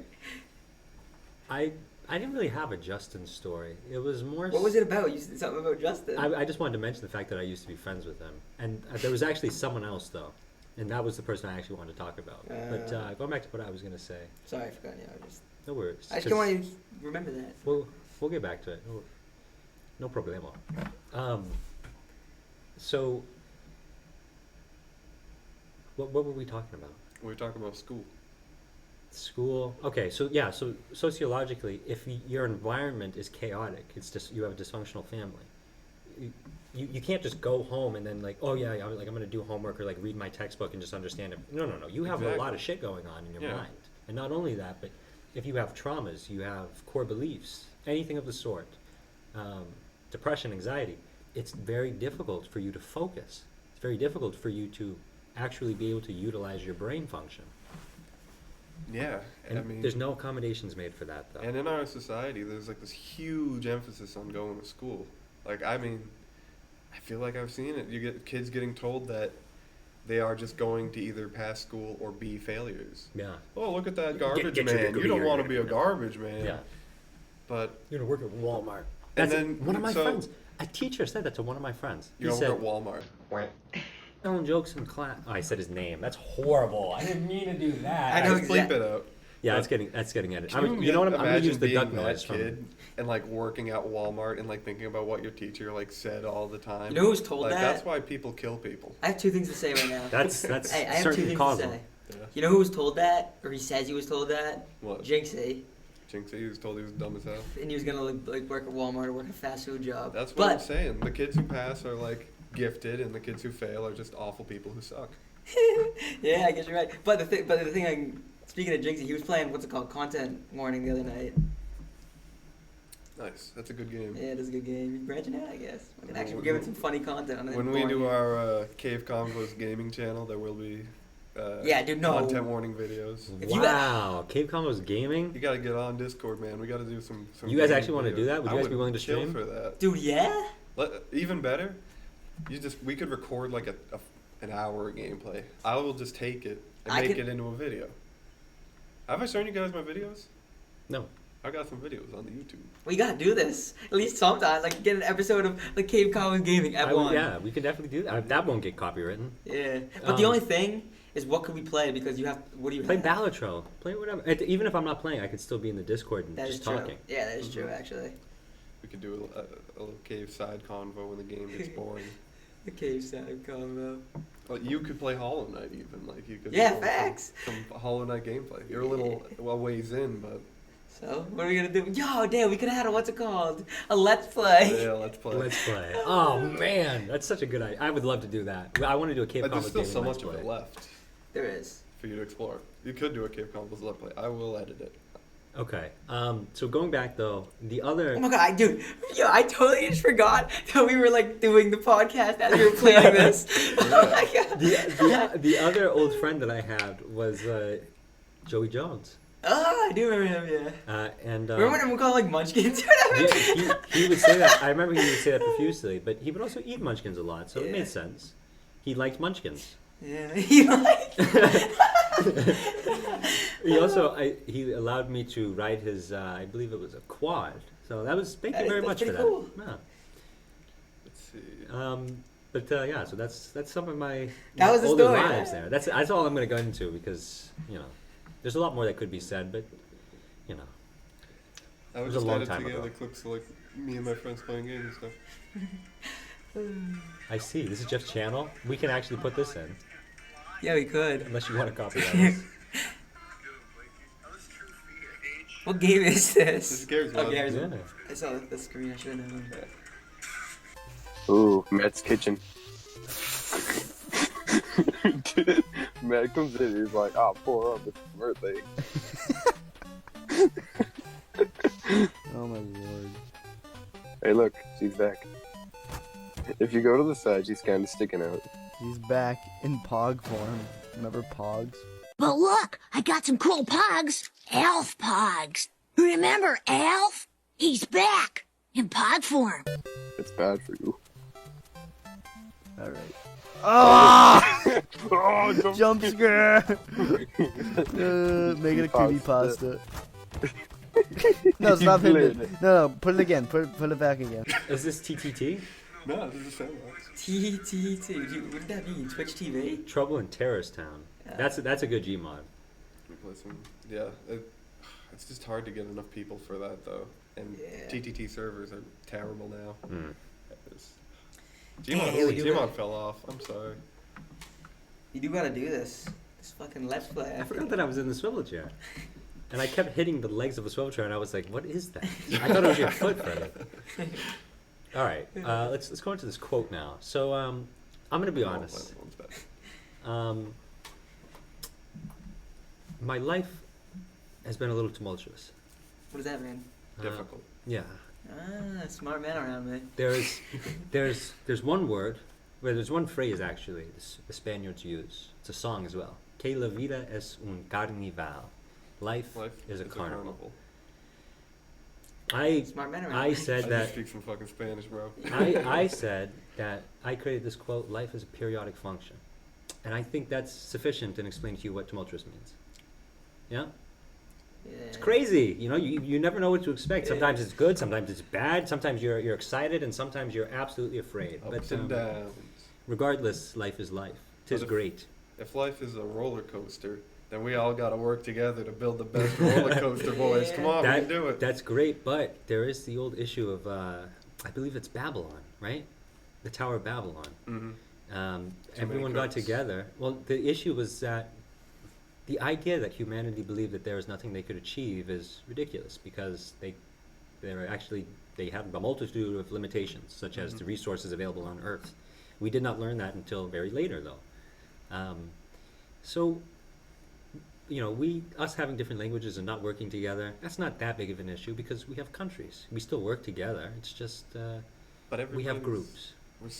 I didn't really have a Justin story. It was more. What was it about? You said something about Justin. I just wanted to mention the fact that I used to be friends with him, and there was actually someone else though, and that was the person I actually wanted to talk about. But going back to what I was gonna say, Sorry, I forgot. Yeah, no worries. I just don't want you to remember that. We'll get back to it. No problemo. So, what were we talking about? We were talking about school. School. Okay, so yeah, so sociologically, if your environment is chaotic, it's just you have a dysfunctional family. you can't just go home and then like, oh yeah, I'm gonna do homework or like read my textbook and just understand it. No. You have a lot of shit going on in your mind, and not only that, but if you have traumas, you have core beliefs, anything of the sort, depression, anxiety. It's very difficult for you to focus. It's very difficult for you to actually be able to utilize your brain function. Yeah, And I mean, there's no accommodations made for that, though. and in our society, there's like this huge emphasis on going to school. Like, I mean, I feel like I've seen it. You get kids getting told that they are just going to either pass school or be failures. Yeah. Oh, look at that garbage get your man. degree You don't or want to your- be a garbage man. Yeah. But You're gonna work at Walmart. And That's then- one of my so- friends. A teacher said that to one of my friends. you He don't said, work at Walmart. telling jokes in class. Oh, I said his name. That's horrible. I didn't mean to do that. I know Just bleep it out. Yeah, that's getting edited. Can You know what? I'm gonna imagine use the being duck that noise from. kid and like working at Walmart and like thinking about what your teacher like said all the time. You know who's told like, that? That's why people kill people. I have two things to say right now. That's Hey, I have two certainly things causal. to say. Yeah. You know who was told that, or he says he was told that? What? Jinxie, Jinxie was told he was dumb as hell. and he was gonna like work at Walmart or work a fast food job. That's what I'm but saying. The kids who pass are like gifted, and the kids who fail are just awful people who suck. yeah, I guess you're right. But the thing, speaking of Jinxie, he was playing what's it called, Content Warning the other night. Nice. That's a good game. Yeah, it is a good game. He's branching out, I guess. We can actually When- give it some funny content on it. When we do our Cave Convos gaming channel, there will be Yeah, dude, no. content warning videos. If you- Wow, Cave Combos Gaming. You gotta get on Discord, man. We gotta do some. You guys gaming actually wanna videos. do that? Would you I guys be willing to kill stream? for that? Dude, yeah. Even better, we could record like an hour of gameplay. I will just take it and I make could- it into a video. Have I shown you guys my videos? No. I got some videos on the YouTube. We gotta do this at least sometime. Like get an episode of like Cave Convos Gaming at one. Yeah, we could definitely do that. That won't get copywritten. Yeah, but the Um, only thing is, what could we play? Because you have. What do you Play have? Balatro. Play whatever. Even if I'm not playing, I could still be in the Discord and That is just true. talking. Yeah, that is true. Mhm. Actually, We could do a little cave side convo when the game gets boring. the Cave Side Convo. Well, you could play Hollow Knight even. Like you could. Yeah, do facts. Some Hollow Knight gameplay. You're a little well ways in, but So what are we gonna do? Yo, damn, we could have had a what's it called? A Let's Play. yeah, let's play. Let's play. Oh man, that's such a good idea. I would love to do that. I want to do a Cave But there's Combos still Gaming so Let's much of Play. it left There is. for you to explore. You could do a Cave Convos Let's Play. I will edit it. Okay. So going back though, the other. Oh my god, dude. Yo, I totally just forgot that we were like doing the podcast as we were playing this. Oh my god. The other old friend that I had was Joey Jones. Oh, I do remember him. Yeah. And Remember when we called like Munchkins or whatever? he would say that. I remember he would say that profusely, but he would also eat Munchkins a lot, so it Yeah. made sense. He liked Munchkins. Yeah. He like. He also he allowed me to ride his I believe it was a quad. So that was thank you very That's much for pretty that. cool. Yeah. Let's see. But yeah, so that's some of my That was the older story, lives yeah. there. That's all I'm gonna go into because there's a lot more that could be said, but I would was a just long edit time together ago. clips of like me and my friends playing games and stuff. I see. This is Jeff's channel. We can actually put this in, Yeah, we could. unless you want to copy that. What game is this? This is Gary's Oh, one. Gary's Yeah. one. I saw the screen. I should have known. Ooh, Matt's kitchen. Dude, Matt comes in, he's like, "Ah, pour up, it's your birthday." Oh my lord. Hey, look, she's back. If you go to the side, she's kind of sticking out. He's back in Pog form. Remember Pogs? But look, I got some cool pogs. Elf pogs. Remember Elf? He's back in pod form. It's bad for you. Alright. Ah! Oh, Jump scare! Make it a creepypasta. No, stop hitting it. No, put it again. Put it back again. Is this TTT? No, this is Sandbox. TTT. Dude, what did that mean? Twitch TV? Trouble in Terrorist Town. That's a good Gmod. We play some. Yeah, it's just hard to get enough people for that though. And Yeah. TTT servers are terrible now. Mm. Yeah, we do Gmod it. fell off. I'm sorry. You do gotta do this. This fucking Let's Play. I forgot that I was in the swivel chair. And I kept hitting the legs of a swivel chair, and I was like, what is that? I thought it was your foot, Fred. All right, let's go into this quote now. So I'm gonna be honest. My life has been a little tumultuous. What does that mean? Difficult. Yeah. Ah, smart man around me. There's one word, there's one phrase actually the Spaniards use. It's a song as well. Que la vida es un carnival. Life is a carnival. Smart man around I me. said I that. just speak some fucking Spanish, bro. I said that I created this quote, life is a periodic function. And I think that's sufficient in explaining to you what tumultuous means. Yeah? It's crazy. You know, you never know what to expect. Sometimes it's good, sometimes it's bad, sometimes you're excited, and sometimes you're absolutely afraid. Ups and downs. Regardless, life is life. 'Tis great. If life is a roller coaster, then we all got to work together to build the best roller coaster, boys. Come on, we can do it. That's great, but there is the old issue of, I believe it's Babylon, right? The Tower of Babylon. Mm-hmm. Everyone got together. Well, the issue was that the idea that humanity believed that there was nothing they could achieve is ridiculous because they had a multitude of limitations, such as the resources available on Earth. We did not learn that until very later, though. So, you know, us having different languages and not working together, that's not that big of an issue because we have countries. We still work together. It's just But we have groups.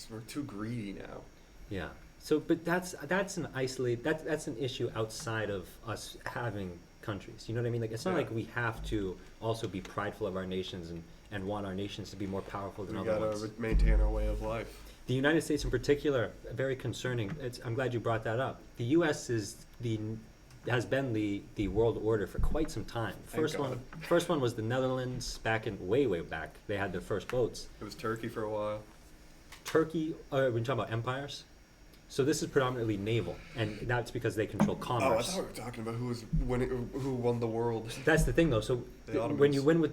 We're too greedy now. Yeah. So, but that's an that's an issue outside of us having countries. You know what I mean? Like, it's not like we have to also be prideful of our nations and want our nations to be more powerful than other ones. We gotta maintain our way of life. The United States, in particular, very concerning. I'm glad you brought that up. The U.S. has been the world order for quite some time. First one was the Netherlands way back. They had their first boats. It was Turkey for a while. Turkey. We're talking about empires. So this is predominantly naval, and that's because they control commerce. Oh, I thought we were talking about who won the world. That's the thing, though. So The Ottomans.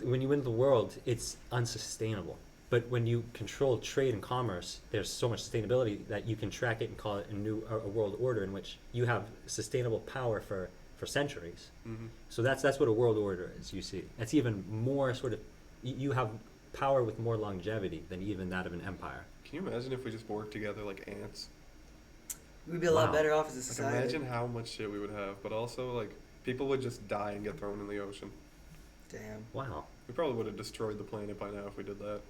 when you win the world, it's unsustainable. But when you control trade and commerce, there's so much sustainability that you can track it and call it a world order in which you have sustainable power for centuries. Mm-hmm. So that's what a world order is. You see, that's even more sort of you have power with more longevity than even that of an empire. Can you imagine if we just worked together like ants? We'd be a lot Wow. better off as a Like, society. imagine how much shit we would have, but also like people would just die and get thrown in the ocean. Damn. Wow. We probably would have destroyed the planet by now if we did that.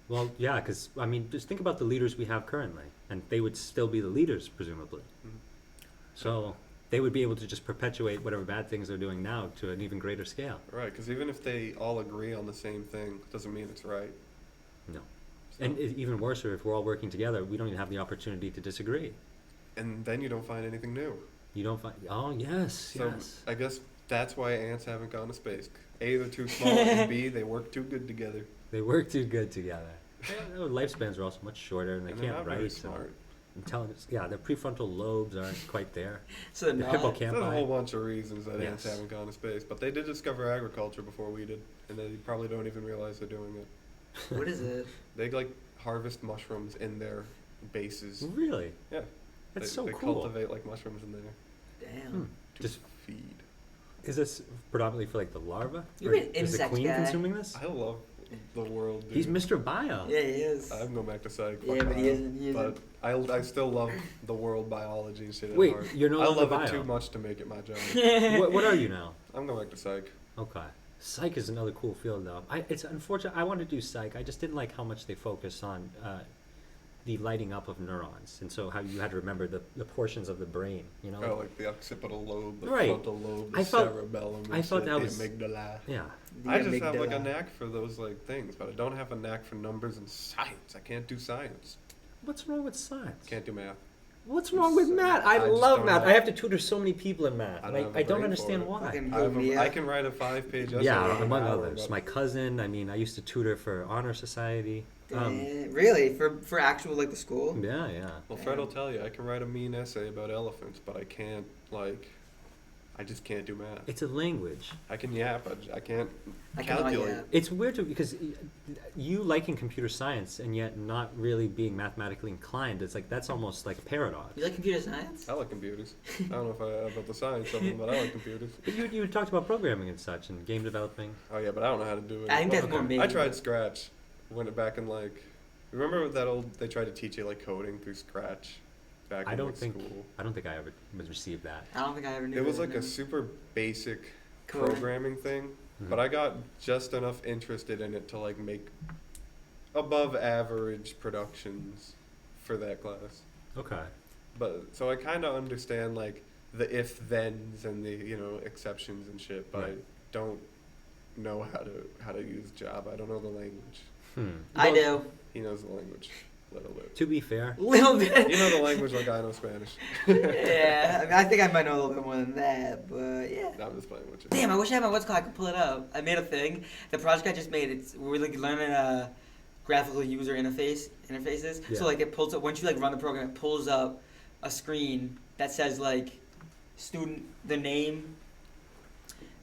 Well, yeah, because I mean, just think about the leaders we have currently, and they would still be the leaders, presumably. Mhm. So they would be able to just perpetuate whatever bad things they're doing now to an even greater scale. Right, because even if they all agree on the same thing, doesn't mean it's right. No. So- And even worse, if we're all working together, we don't even have the opportunity to disagree. And then you don't find anything new. You don't find. Oh yes, So yes. I guess that's why ants haven't gone to space. A, they're too small, and B, they work too good together. They work too good together. Their lifespans are also much shorter, and they And they're can't not very write. smart. Intelligence. Yeah, their prefrontal lobes aren't quite there. So The not. There's a whole hippocampi. bunch of reasons that ants Yes. haven't gone to space, but they did discover agriculture before we did, and they probably don't even realize they're doing it. What is it? They like harvest mushrooms in their bases. Really? Yeah, That's they, so they cool. cultivate like mushrooms in there Damn. to Just feed. is this predominantly for like the larva? You're Or an is the insect queen guy. consuming this? I love the world. Dude. He's Mr. Bio. Yeah, he is. I'm going back to psych. Yeah, fuck but he bio. isn't. He But isn't. I still love the world biology and shit at Wait, heart. you're no I longer love bio. it too much to make it my job. what are you now? I'm going back to psych. Okay. Psych is another cool field, though. It's unfortunate. I wanted to do psych. I just didn't like how much they focus on the lighting up of neurons, and so how you had to remember the portions of the brain. You know. Oh, like the occipital lobe, the Right. frontal lobe, the I felt- cerebellum, and I felt shit, that the was- amygdala. Yeah. The I just have like a amygdala. knack for those like things, but I don't have a knack for numbers and science. I can't do science. What's wrong with science? Can't do math. What's wrong with math? I I just love don't math. have- I have to tutor so many people in math. I I don't don't, have a I don't brain understand for it. why. Fucking I Lumia. can write a 5-page essay. Yeah, in among an hour, others. but My cousin. I mean, I used to tutor for honor society. Really? For actual like the school? Yeah, yeah. Well, Fred will tell you, I can write a mean essay about elephants, but I can't I just can't do math. It's a language. I can yap, but I can't I cannot calculate. yap. It's weird because you liking computer science and yet not really being mathematically inclined. It's like that's almost like a paradox. You like computer science? I like computers. I don't know about the science of them, but I like computers. But you talked about programming and such and game developing. Oh yeah, but I don't know how to do it. I think that's more me. I tried Scratch. when it back in like, remember that old, they tried to teach you like coding through Scratch back I in don't like, think school. I don't think I ever was received that. I don't think I ever knew. It was that, like no. a super basic Coding. programming thing, Mhm. but I got just enough interested in it to like make above average productions for that class. Okay. But so I kind of understand like the if thens and the exceptions and shit, but I Right. don't know how to use Java. I don't know the language. I Well, do. He knows the language. Let alone. To be fair, Little bit. You know the language like I know Spanish. Yeah, I mean, I think I might know a little bit more than that, but yeah. I'm just playing with you. Damn, I wish I had my what's called. I could pull it up. I made a thing. The project I just made. We're like learning graphical user interfaces. Yeah. So like it pulls up once you like run the program, it pulls up a screen that says like student, the name,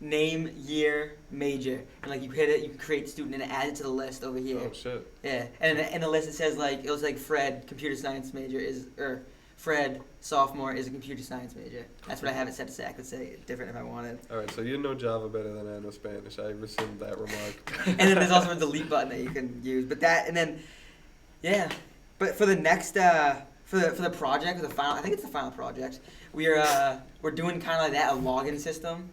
year, major, and like you hit it, you can create student and it adds it to the list over here. Oh shit. Yeah, and in the list it says like it was like Fred, computer science major or Fred, sophomore, is a computer science major. That's what I have it set to say. I could say it different if I wanted. All right, so you know Java better than I know Spanish. I rescind that remark. And then there's also a delete button that you can use. But that and then, yeah. But for the next for the project, for the final, I think it's the final project. We're doing kind of like that, a login system.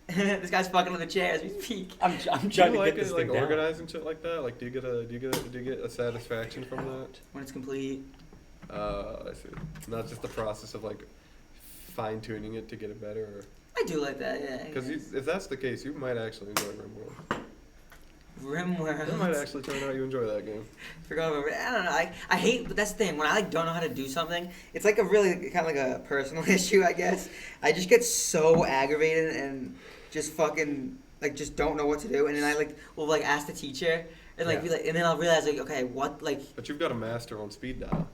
This guy's fucking with the chair as we speak. I'm Do trying you to like get this it, like thing down. organizing shit like that? Like, do you get a satisfaction from that? When it's complete. I see. Not just the process of like fine tuning it to get it better, or I do like that, yeah. because if that's the case, you might actually enjoy RimWorld. RimWorld. It might actually turn out you enjoy that game. Forgot about it. I don't know. I hate, but that's the thing. When I like don't know how to do something, it's like a really kind of like a personal issue, I guess. I just get so aggravated and just fucking like just don't know what to do, and then I like will like ask the teacher and like Yeah. be like, and then I'll realize like okay, what like. But you've got a master on speed dial.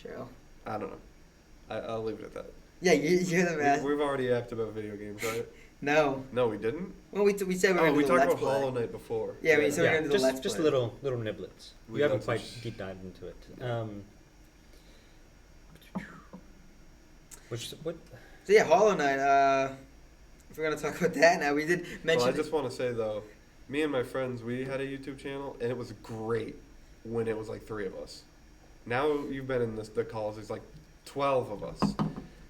True. I don't know. I'll leave it at that. Yeah, you're the best. We've already apped about video games, right? No. No, we didn't. Well, we said we were Oh, gonna we do the talked Let's about Play. Hollow Knight before. Yeah, we said we're gonna do the Let's just Play. little niblets. We You haven't got quite some deep dived into it. What? So yeah, Hollow Knight. If we're gonna talk about that now, we did mention. Well, I just want to say though, me and my friends, we had a YouTube channel, and it was great when it was like 3 of us. Now you've been in the calls, there's like 12 of us,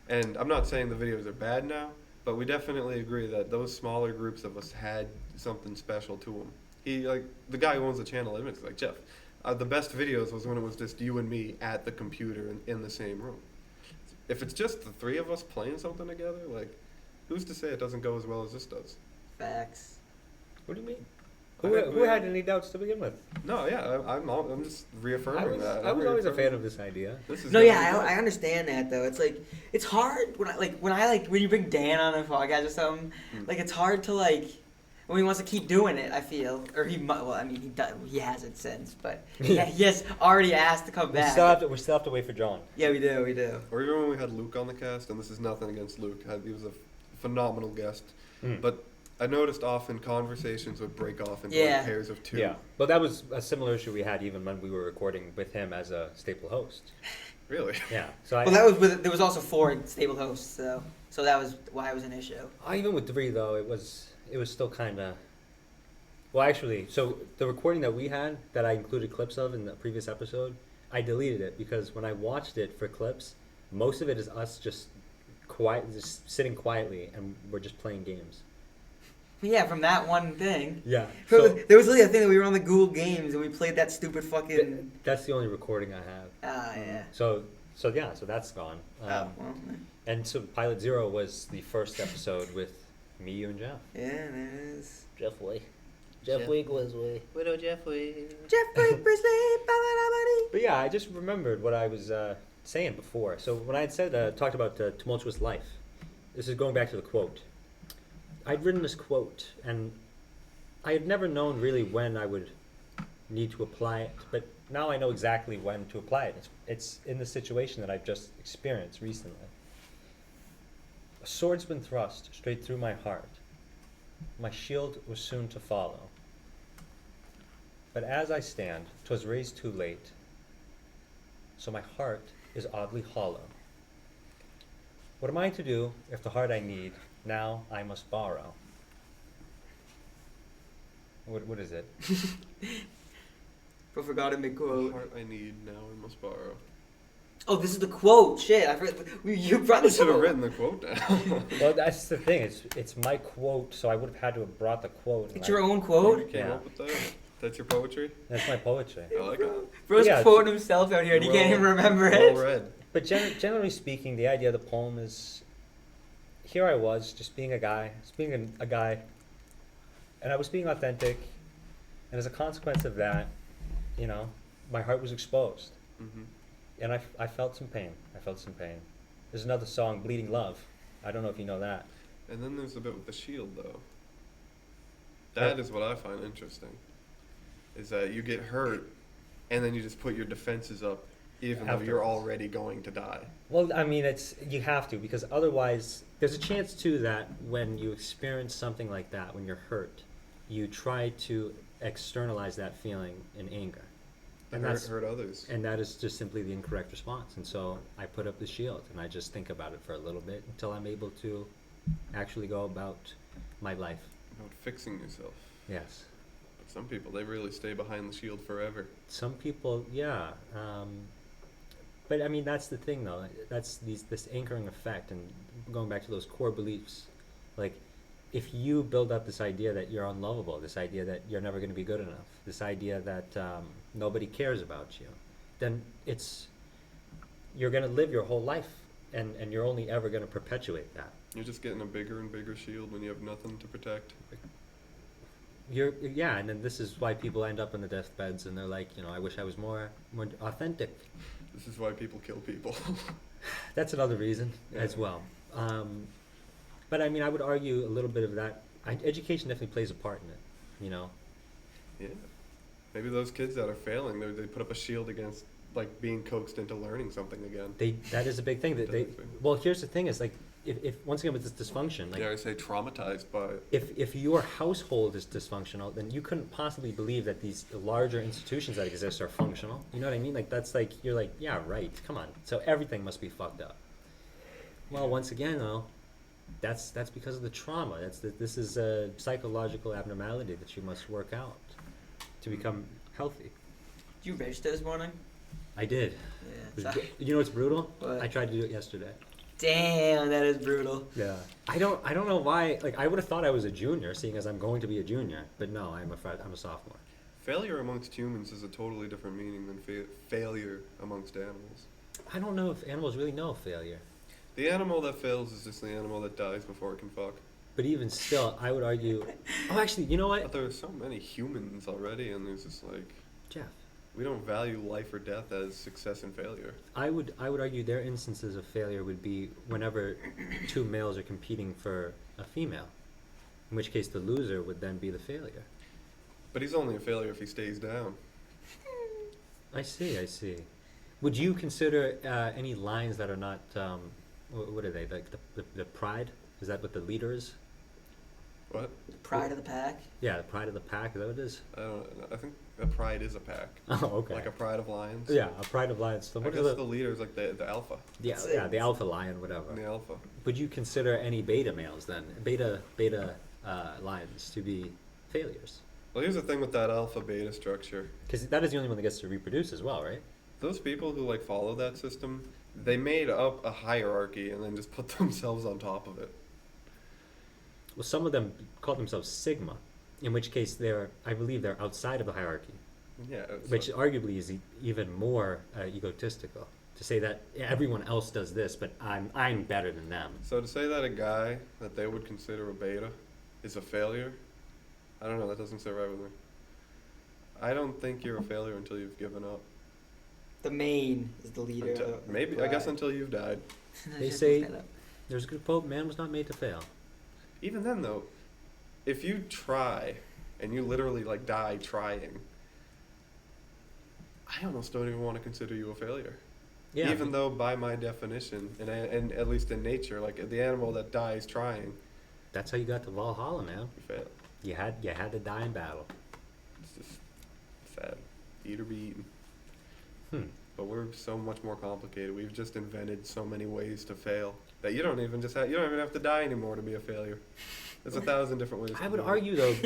and I'm not saying the videos are bad now, but we definitely agree that those smaller groups of us had something special to them. He like the guy who owns the channel admits, like Jeff, the best videos was when it was just you and me at the computer in the same room. If it's just the 3 of us playing something together, like who's to say it doesn't go as well as this does? Facts. What do you mean? I Who, think who we- had any doubts to begin with? No, yeah, I'm just reaffirming that. I was always a reaffirming- fan of this idea. This is No, yeah, definitely I understand that though. It's like it's hard when you bring Dan on a podcast or something. Like it's hard to like when he wants to keep doing it. I feel, or he might. Well, I mean, he hasn't since, but he has already asked to come We back. still have to wait for John. Yeah, we do. Or even when we had Luke on the cast, and this is nothing against Luke, he was a phenomenal guest. Mm. But I noticed often conversations would break off into Yeah. like pairs of 2. Yeah, but that was a similar issue we had even when we were recording with him as a staple host. Really? Yeah. So Well, that was there was also 4 stable hosts, so that was why it was an issue. even with 3 though, it was still kind of. Well, actually, so the recording that we had that I included clips of in the previous episode, I deleted it because when I watched it for clips, most of it is us just just sitting quietly and we're just playing games. Yeah, from that one thing. Yeah. So, So there was literally a thing that we were on the Google Games and we played that stupid fucking. that's the only recording I have. Yeah. So yeah, so that's gone. Well, And so Pilot Zero was the first episode with me, you, and Jeff. yeah, there it is. Jeff Way. Jeff Grizzly. Widow Jeff Grizzly. But yeah, I just remembered what I was saying before. So when I had said talked about tumultuous life, this is going back to the quote. I'd written this quote, and I had never known really when I would need to apply it, but now I know exactly when to apply it. It's in the situation that I've just experienced recently. A sword's been thrust straight through my heart. My shield was soon to follow. But as I stand, 'twas raised too late, so my heart is oddly hollow. What am I to do if the heart I need now I must borrow? What is it? For forgotten big The quote. heart I need, now I must borrow. Oh, this is the quote. Shit, I forgot. You brought I this should have up. written the quote down. Well, that's the thing. It's my quote, so I would have had to have brought the quote. and It's I- your own You quote. came Yeah. up with that? That's your poetry? That's my poetry. I like it. Bro's Yeah, quoting himself out here and he can't even remember it. Well read. But generally speaking, the idea of the poem is, here I was, just being a guy, just being a guy, and I was being authentic, and as a consequence of that, you know, my heart was exposed, Hmm. and I felt some pain. There's another song, Bleeding Love. I don't know if you know that. And then there's the bit with the shield, though. That is what I find interesting. Is that you get hurt, and then you just put your defenses up, even though you're Afterwards. already going to die. Well, I mean, you have to, because otherwise, there's a chance too that when you experience something like that, when you're hurt, you try to externalize that feeling in anger. And hurt others. And that is just simply the incorrect response. And so I put up the shield and I just think about it for a little bit until I'm able to actually go about my life. About fixing yourself. Yes. But some people, they really stay behind the shield forever. Some people, yeah. But I mean, that's the thing though. That's this anchoring effect and going back to those core beliefs. Like, if you build up this idea that you're unlovable, this idea that you're never going to be good enough, this idea that nobody cares about you, then you're going to live your whole life, and you're only ever going to perpetuate that. You're just getting a bigger and bigger shield when you have nothing to protect. Yeah, and then this is why people end up in the deathbeds, and they're like, I wish I was more authentic. This is why people kill people. That's another reason as Yeah. well. But I mean, I would argue a little bit of that. Education definitely plays a part in it, Yeah. Maybe those kids that are failing, they put up a shield against like being coaxed into learning something again. That is a big thing. Well, here's the thing: is like if once again with this dysfunction, like Dare I say traumatized by it. if your household is dysfunctional, then you couldn't possibly believe that these larger institutions that exist are functional. You know what I mean? Like that's like you're like, yeah, right. Come on. So everything must be fucked up. Well, once again, though, that's because of the trauma. This is a psychological abnormality that you must work out to become healthy. Did you register this morning? I did. Yeah. You know what's brutal? What? I tried to do it yesterday. Damn, that is brutal. Yeah. I don't know why. Like I would have thought I was a junior, seeing as I'm going to be a junior. But no, I'm a sophomore. Failure amongst humans is a totally different meaning than failure amongst animals. I don't know if animals really know failure. The animal that fails is just the animal that dies before it can fuck. But even still, I would argue. Oh, actually, you know But what, there are so many humans already, and there's just like Jeff? we don't value life or death as success and failure. I would argue their instances of failure would be whenever two males are competing for a female, in which case the loser would then be the failure. But he's only a failure if he stays down. I see. Would you consider any lines that are not what are they, like the pride? Is that what the leader is? What? Pride of the pack. Yeah, the pride of the pack. Is that what it is? I don't know. I think a pride is a pack. Oh, okay. Like a pride of lions. Yeah, a pride of lions. So I what guess are the leader is like the alpha. the alpha lion, whatever. The alpha. Would you consider any beta males then, beta lions, to be failures? Well, here's the thing with that alpha beta structure. Because that is the only one that gets to reproduce as well, right? Those people who like follow that system, they made up a hierarchy and then just put themselves on top of it. Well, some of them call themselves Sigma, in which case I believe they're outside of the hierarchy, Yeah. It's which arguably is even more egotistical. To say that everyone else does this, but I'm better than them. so to say that a guy that they would consider a beta is a failure, I don't know, that doesn't sit right with me. I don't think you're a failure until you've given up. The main is the leader. Maybe, I guess until you've died. They say there's a good quote: "Man was not made to fail." Even then though, if you try and you literally like die trying, I almost don't even want to consider you a failure. Yeah. Even though by my definition, and at least in nature, like the animal that dies trying, That's how you got to Valhalla, man. you fail. You had to die in battle. It's just sad. Eat or be eaten. But we're so much more complicated. We've just invented so many ways to fail that you don't even have to die anymore to be a failure. There's 1,000 different ways. I to would do it. argue though, but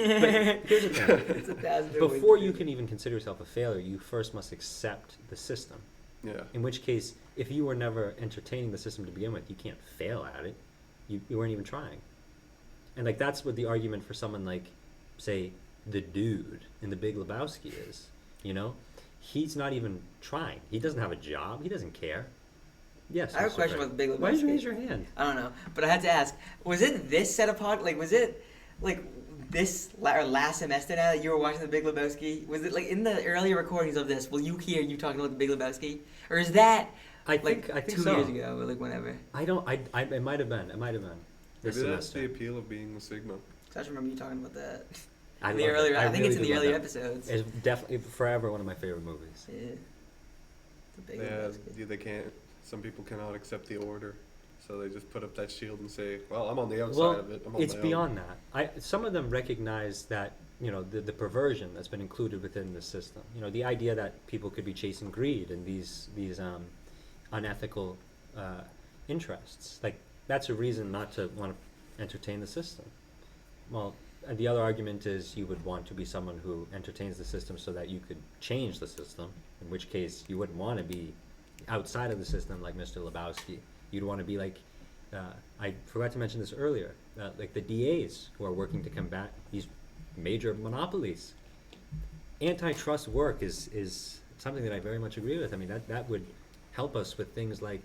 here's the thing. It's 1,000 different ways Before to you do can it. even consider yourself a failure, you first must accept the system. Yeah. In which case, if you were never entertaining the system to begin with, you can't fail at it. You weren't even trying. And like that's what the argument for someone like, say, the dude in The Big Lebowski is. You know, he's not even trying. He doesn't have a job. He doesn't care. Yes. I have a Mr. question Gray. about The Big Why did you Lebowski. raise your hand? I don't know, but I had to ask: was it this set of was it like this or last semester now that you were watching The Big Lebowski? Was it like in the earlier recordings of this? Will you hear you talking about The Big Lebowski, or is that I think 2 so. years ago or like whenever? I don't. It might have been. It might have been. This Maybe that's semester. the appeal of being the Sigma. I just remember you talking about that. I In the love it. earlier, I think really it's in do the love earlier that. episodes. It's definitely forever one of my favorite movies. Yeah. The Big Yeah, Lebowski. they can't. Some people cannot accept the order, so they just put up that shield and say, "Well, I'm on the outside Well, of it. I'm on it's my beyond that. Some of them recognize that the perversion that's been included within the system. The idea that people could be chasing greed and these unethical interests. Like that's a reason not to want to entertain the system. Well, and the other argument is you would want to be someone who entertains the system so that you could change the system. In which case, you wouldn't want to be outside of the system like Mr. Lebowski. You'd want to be like, I forgot to mention this earlier, like the DAs who are working to combat these major monopolies. Antitrust work is something that I very much agree with. I mean, that would help us with things like,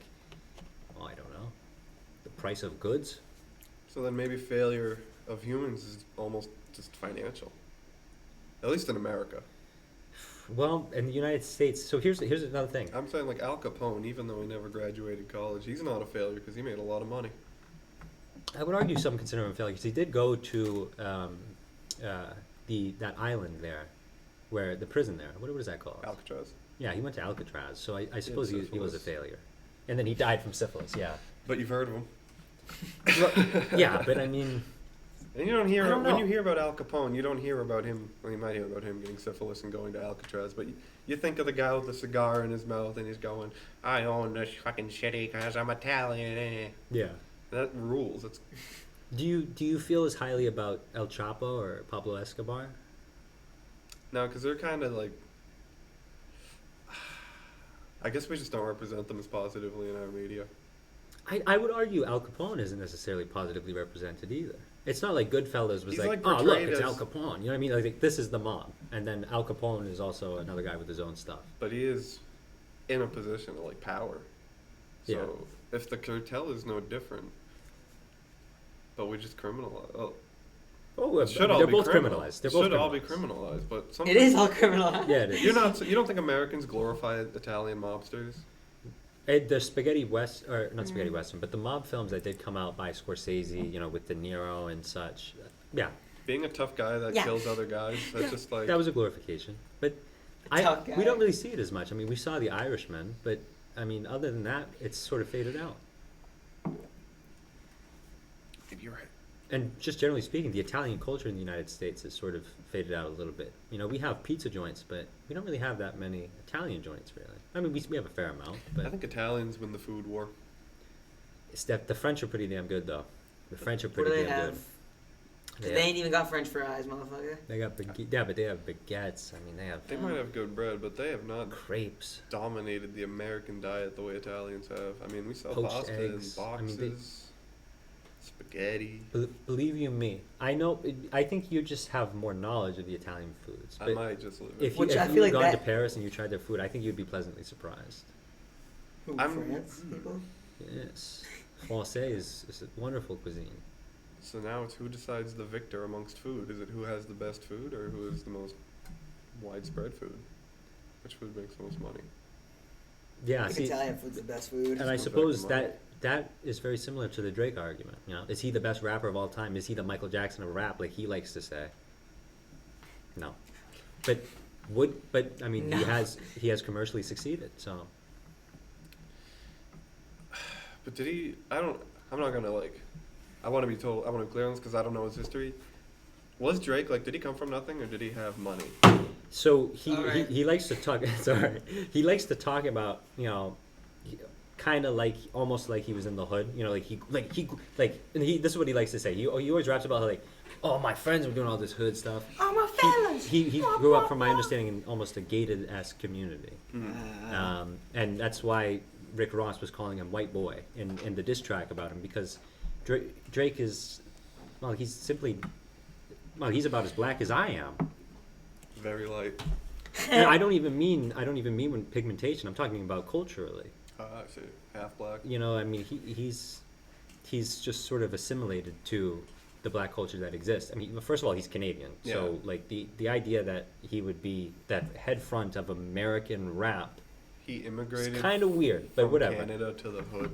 I don't know, the price of goods. So then maybe failure of humans is almost just financial. At least in America. Well, in the United States, so here's another thing. I'm saying like Al Capone, even though he never graduated college, he's not a failure because he made a lot of money. I would argue some consider him a failure because he did go to that island there, where the prison there. What is that called? Alcatraz. Yeah, he went to Alcatraz, so I suppose he was a syphilis. failure. And then he died from syphilis. Yeah. But you've heard of him. Yeah, but I mean, And you don't hear I don't when know. you hear about Al Capone, you don't hear about him. Well, you might hear about him getting syphilis and going to Alcatraz, but you think of the guy with the cigar in his mouth and he's going, "I own this fucking shitty because I'm Italian." Eh. yeah. That rules. It's Do you feel as highly about El Chapo or Pablo Escobar? no, because they're kind of like. I guess we just don't represent them as positively in our media. I would argue Al Capone isn't necessarily positively represented either. It's not like Goodfellas was He's like, like oh look, portrayed it's as- Al Capone. You know what I mean? Like this is the mob, and then Al Capone is also another guy with his own stuff. But he is in a position of like power. So Yeah. if the cartel is no different, but we just criminalize. Oh, It should all they're be both criminal. criminalized. They're It both should all be criminalized. criminalized, but It sometimes is all criminalized. Yeah, it is. you don't think Americans glorify Italian mobsters? The spaghetti west, or not spaghetti western, but the mob films that did come out by Scorsese, with De Niro and such. Yeah, Being a tough guy that Yeah. kills other guys, that's just like that was a glorification. But tough we guy. don't really see it as much. I mean, we saw The Irishman, but I mean, other than that, it's sort of faded out. you're right. And just generally speaking, the Italian culture in the United States has sort of faded out a little bit. We have pizza joints, but we don't really have that many Italian joints, really. I mean, we have a fair amount, I but think Italians win the food war. the French are pretty damn good, though. The French are What do pretty they damn have? good. They ain't even got French fries, motherfucker. They got yeah, but they have baguettes. I mean, they have They might have good bread, but they have not crepes. dominated the American diet the way Italians have. I mean, we sell Poached pasta eggs. in I mean, boxes, spaghetti. Believe you me, I know. I think you just have more knowledge of the Italian foods. I But might just live if it. you Which I if feel you like had gone to that- Paris and you tried their food, I think you'd be pleasantly surprised. Who, I'm- France people? Yes, Francais is a wonderful cuisine. So now it's who decides the victor amongst food? Is it who has the best food or who has the most widespread food? Which food makes the most money? Yeah, I think see, Italian food's the best food. and I Smells like suppose the that is very similar to the Drake argument. Is he the best rapper of all time? Is he the Michael Jackson of rap, like he likes to say? No, but I mean, No. he has commercially succeeded. So But did he? I'm not gonna like. I want to be clear on this because I don't know his history. Was Drake did he come from nothing or did he have money? So he Alright. likes to talk. Sorry, he likes to talk about kind of like almost like he was in the hood, you know, and this is what he likes to say. He always raps about how, like, oh, my friends were doing all this hood stuff. Oh, my fellas. He grew up, from my understanding, in almost a gated-esque community, and that's why Rick Ross was calling him white boy in the diss track about him, because Drake is, well, he's about as black as I am. Very light. And I don't even mean when pigmentation. I'm talking about culturally. I see. Half black. You know, I mean, he's just sort of assimilated to the black culture that exists. I mean, first of all, he's Canadian, so like the idea that he would be that head front of American rap, He immigrated. it's kind of weird, but from whatever. Canada to the hood.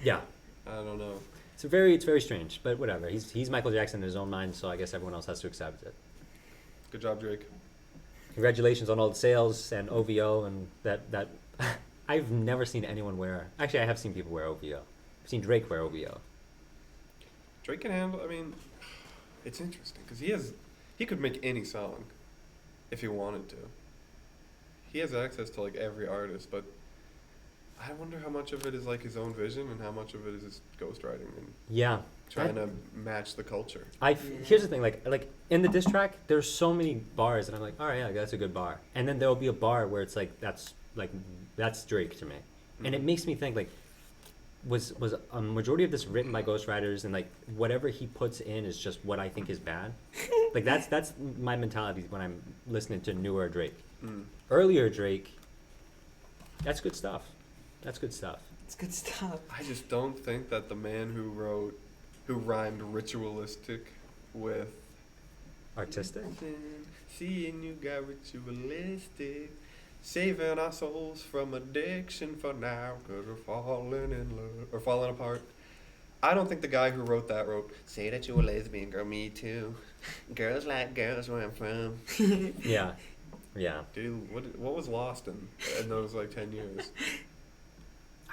Yeah, I don't know. it's very strange, but whatever. He's Michael Jackson in his own mind, so I guess everyone else has to accept it. Good job, Drake. Congratulations on all the sales and OVO and that. I've never seen anyone wear. Actually, I have seen people wear OVO. I've seen Drake wear OVO. Drake can handle. I mean, it's interesting because he could make any song if he wanted to. He has access to like every artist, but I wonder how much of it is like his own vision and how much of it is his ghostwriting and Yeah. trying to match the culture. Here's the thing, like in the diss track, there's so many bars that I'm like, all right, yeah, that's a good bar, and then there'll be a bar where it's like that's Drake to me, and it makes me think like, was a majority of this written by ghostwriters, and like whatever he puts in is just what I think is bad. Like that's my mentality when I'm listening to newer Drake. Earlier Drake, that's good stuff. That's good stuff. It's good stuff. I just don't think that the man who rhymed ritualistic with Artistic. seeing you got ritualistic, saving our souls from addiction for now, 'cause we're falling in love or falling apart. I don't think the guy who wrote that wrote, say that you a lesbian, girl, me too. Girls like girls where I'm from. Yeah. Dude, what was lost in those like 10 years?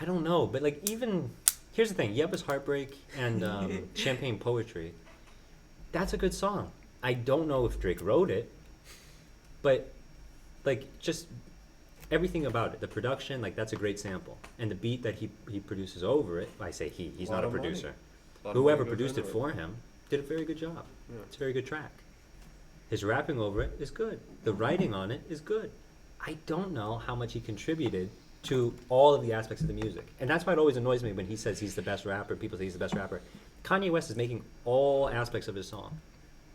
I don't know, but like even here's the thing: Yep is Heartbreak and Champagne Poetry. That's a good song. I don't know if Drake wrote it, but like just everything about it, the production, like that's a great sample, and the beat that he produces over it. I say he's not a producer. Whoever produced it for him did a very good job. Yeah. It's a very good track. His rapping over it is good. The writing on it is good. I don't know how much he contributed to all of the aspects of the music. And that's why it always annoys me when he says he's the best rapper, people say he's the best rapper. Kanye West is making all aspects of his song.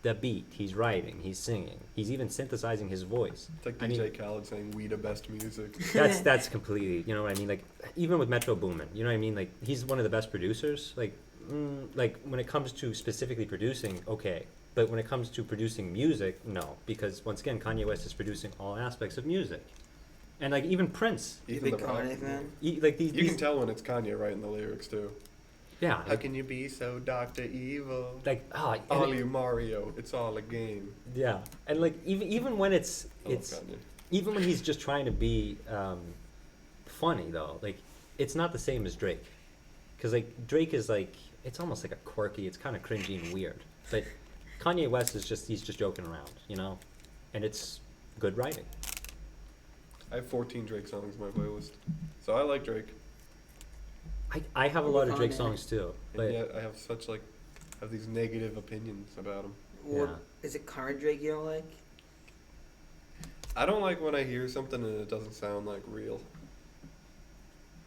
The beat, he's writing, he's singing, he's even synthesizing his voice. It's like DJ Khaled saying we the best music. That's completely, you know what I mean? Like, even with Metro Boomin, you know what I mean? Like, he's one of the best producers. Like when it comes to specifically producing, okay. But when it comes to producing music, no. Because, once again, Kanye West is producing all aspects of music. And, like, even Prince. Even the Kanye fan? You can tell when it's Kanye writing the lyrics, too. Yeah. How can you be so Dr. Evil? Like, all you Mario, it's all a game. Yeah. And, like, even when it's Kanye. even when he's just trying to be funny, though, like, it's not the same as Drake. Because, like, Drake is, like, it's almost like a quirky, it's kind of cringy and weird. But Kanye West is he's just joking around, you know? And it's good writing. I have 14 Drake songs in my playlist. So I like Drake. I have a lot of Drake songs too. And But yet I have these negative opinions about him. What, is it current Drake you don't like? I don't like when I hear something and it doesn't sound like real.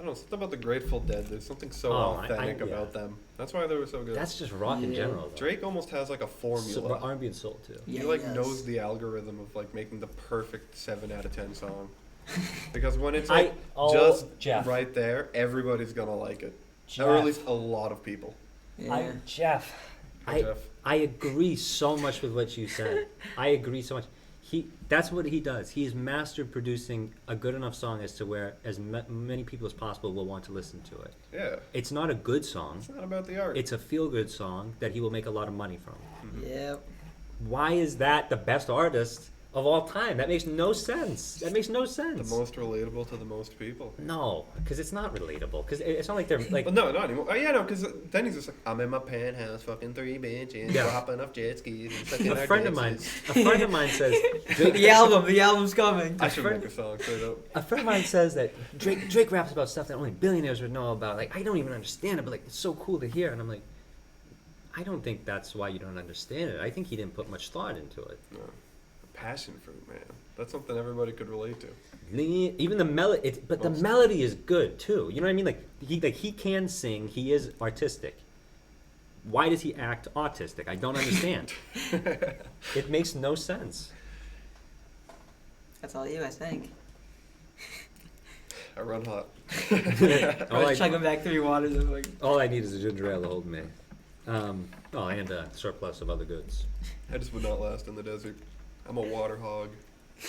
I don't know, something about the Grateful Dead. There's something so authentic about them. That's why they were so good. That's just rock in general, though. Drake almost has like a formula. R&B and soul too. He knows the algorithm of like making the perfect 7 out of 10 song. Because when it's like Jeff. right there, everybody's gonna like it. Jeff. Or at least a lot of people. Yeah. Jeff. Hi, Jeff. I agree so much with what you said. I agree so much. That's what he does. He's mastered producing a good enough song as to where as many people as possible will want to listen to it. Yeah. It's not a good song. It's not about the art. It's a feel-good song that he will make a lot of money from. Yep. Why is that the best artist of all time. That makes no sense. That makes no The sense. most relatable to the most people. No, because it's not relatable. Because it's not like they're like. Well, no, not anymore. Oh, yeah, no, because then he's just like, I'm in my penthouse, fucking 3 benches, Yeah. hopping off jet skis and sucking A our friend of dicks." mine says. The album's coming. I should make a song straight up. A friend of mine says that Drake raps about stuff that only billionaires would know about. Like, I don't even understand it, but like, it's so cool to hear. And I'm like, I don't think that's why you don't understand it. I think he didn't put much thought into it. No. Passion fruit, man. That's something everybody could relate to. Even the melody, but the melody is good too. You know what I mean? Like he can sing. He is artistic. Why does he act autistic? I don't understand. It makes no sense. That's all you, I think. I run hot. All I, chugging back 3 waters of like. all I need is a ginger ale to hold me. And a surplus of other goods. I just would not last in the desert. I'm a water hog.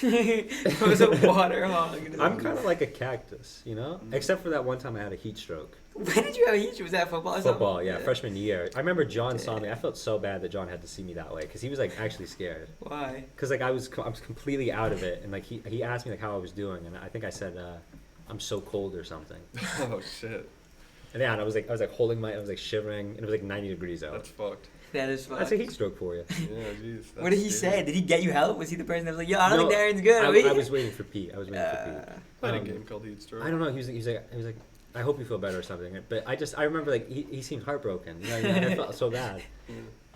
It was a water hog. I'm kind of like a cactus, you know? Except for that one time I had a heat stroke. When did you have a heat stroke? Was that football or something? Football, yeah, freshman year. I remember John saw me. I felt so bad that John had to see me that way because he was like actually scared. Why? Because like I was completely out of it, and like he asked me like how I was doing, and I think I said I'm so cold or something. Oh shit. And yeah, and I was like I was like shivering, and it was like 90 degrees out. That's fucked. That is fun. That's a heat stroke for you. Yeah, jeez. What did he say? Did he get you help? Was he the person that was like, yo, I don't No, think Darren's good. I was waiting for Pete. I was waiting for Pete. Played a game called Heat Stroke. I don't know. He was like, I hope you feel better or something. But I remember like he seemed heartbroken. You know, I felt so bad.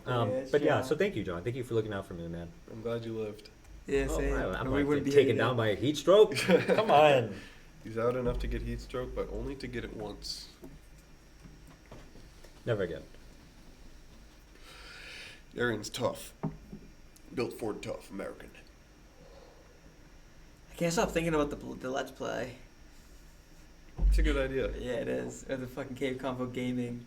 But yeah, so thank you, John. Thank you for looking out for me, man. I'm glad you lived. Yeah, Oh, same. I'm We like wouldn't be taken here down by a heat stroke. Come on. He's out enough to get heat stroke, but only to get it once. Never again. Arian's tough. Built Ford tough, American. I can't stop thinking about the Let's Play. It's a good idea. Yeah, it is. Or the fucking Cave Convo gaming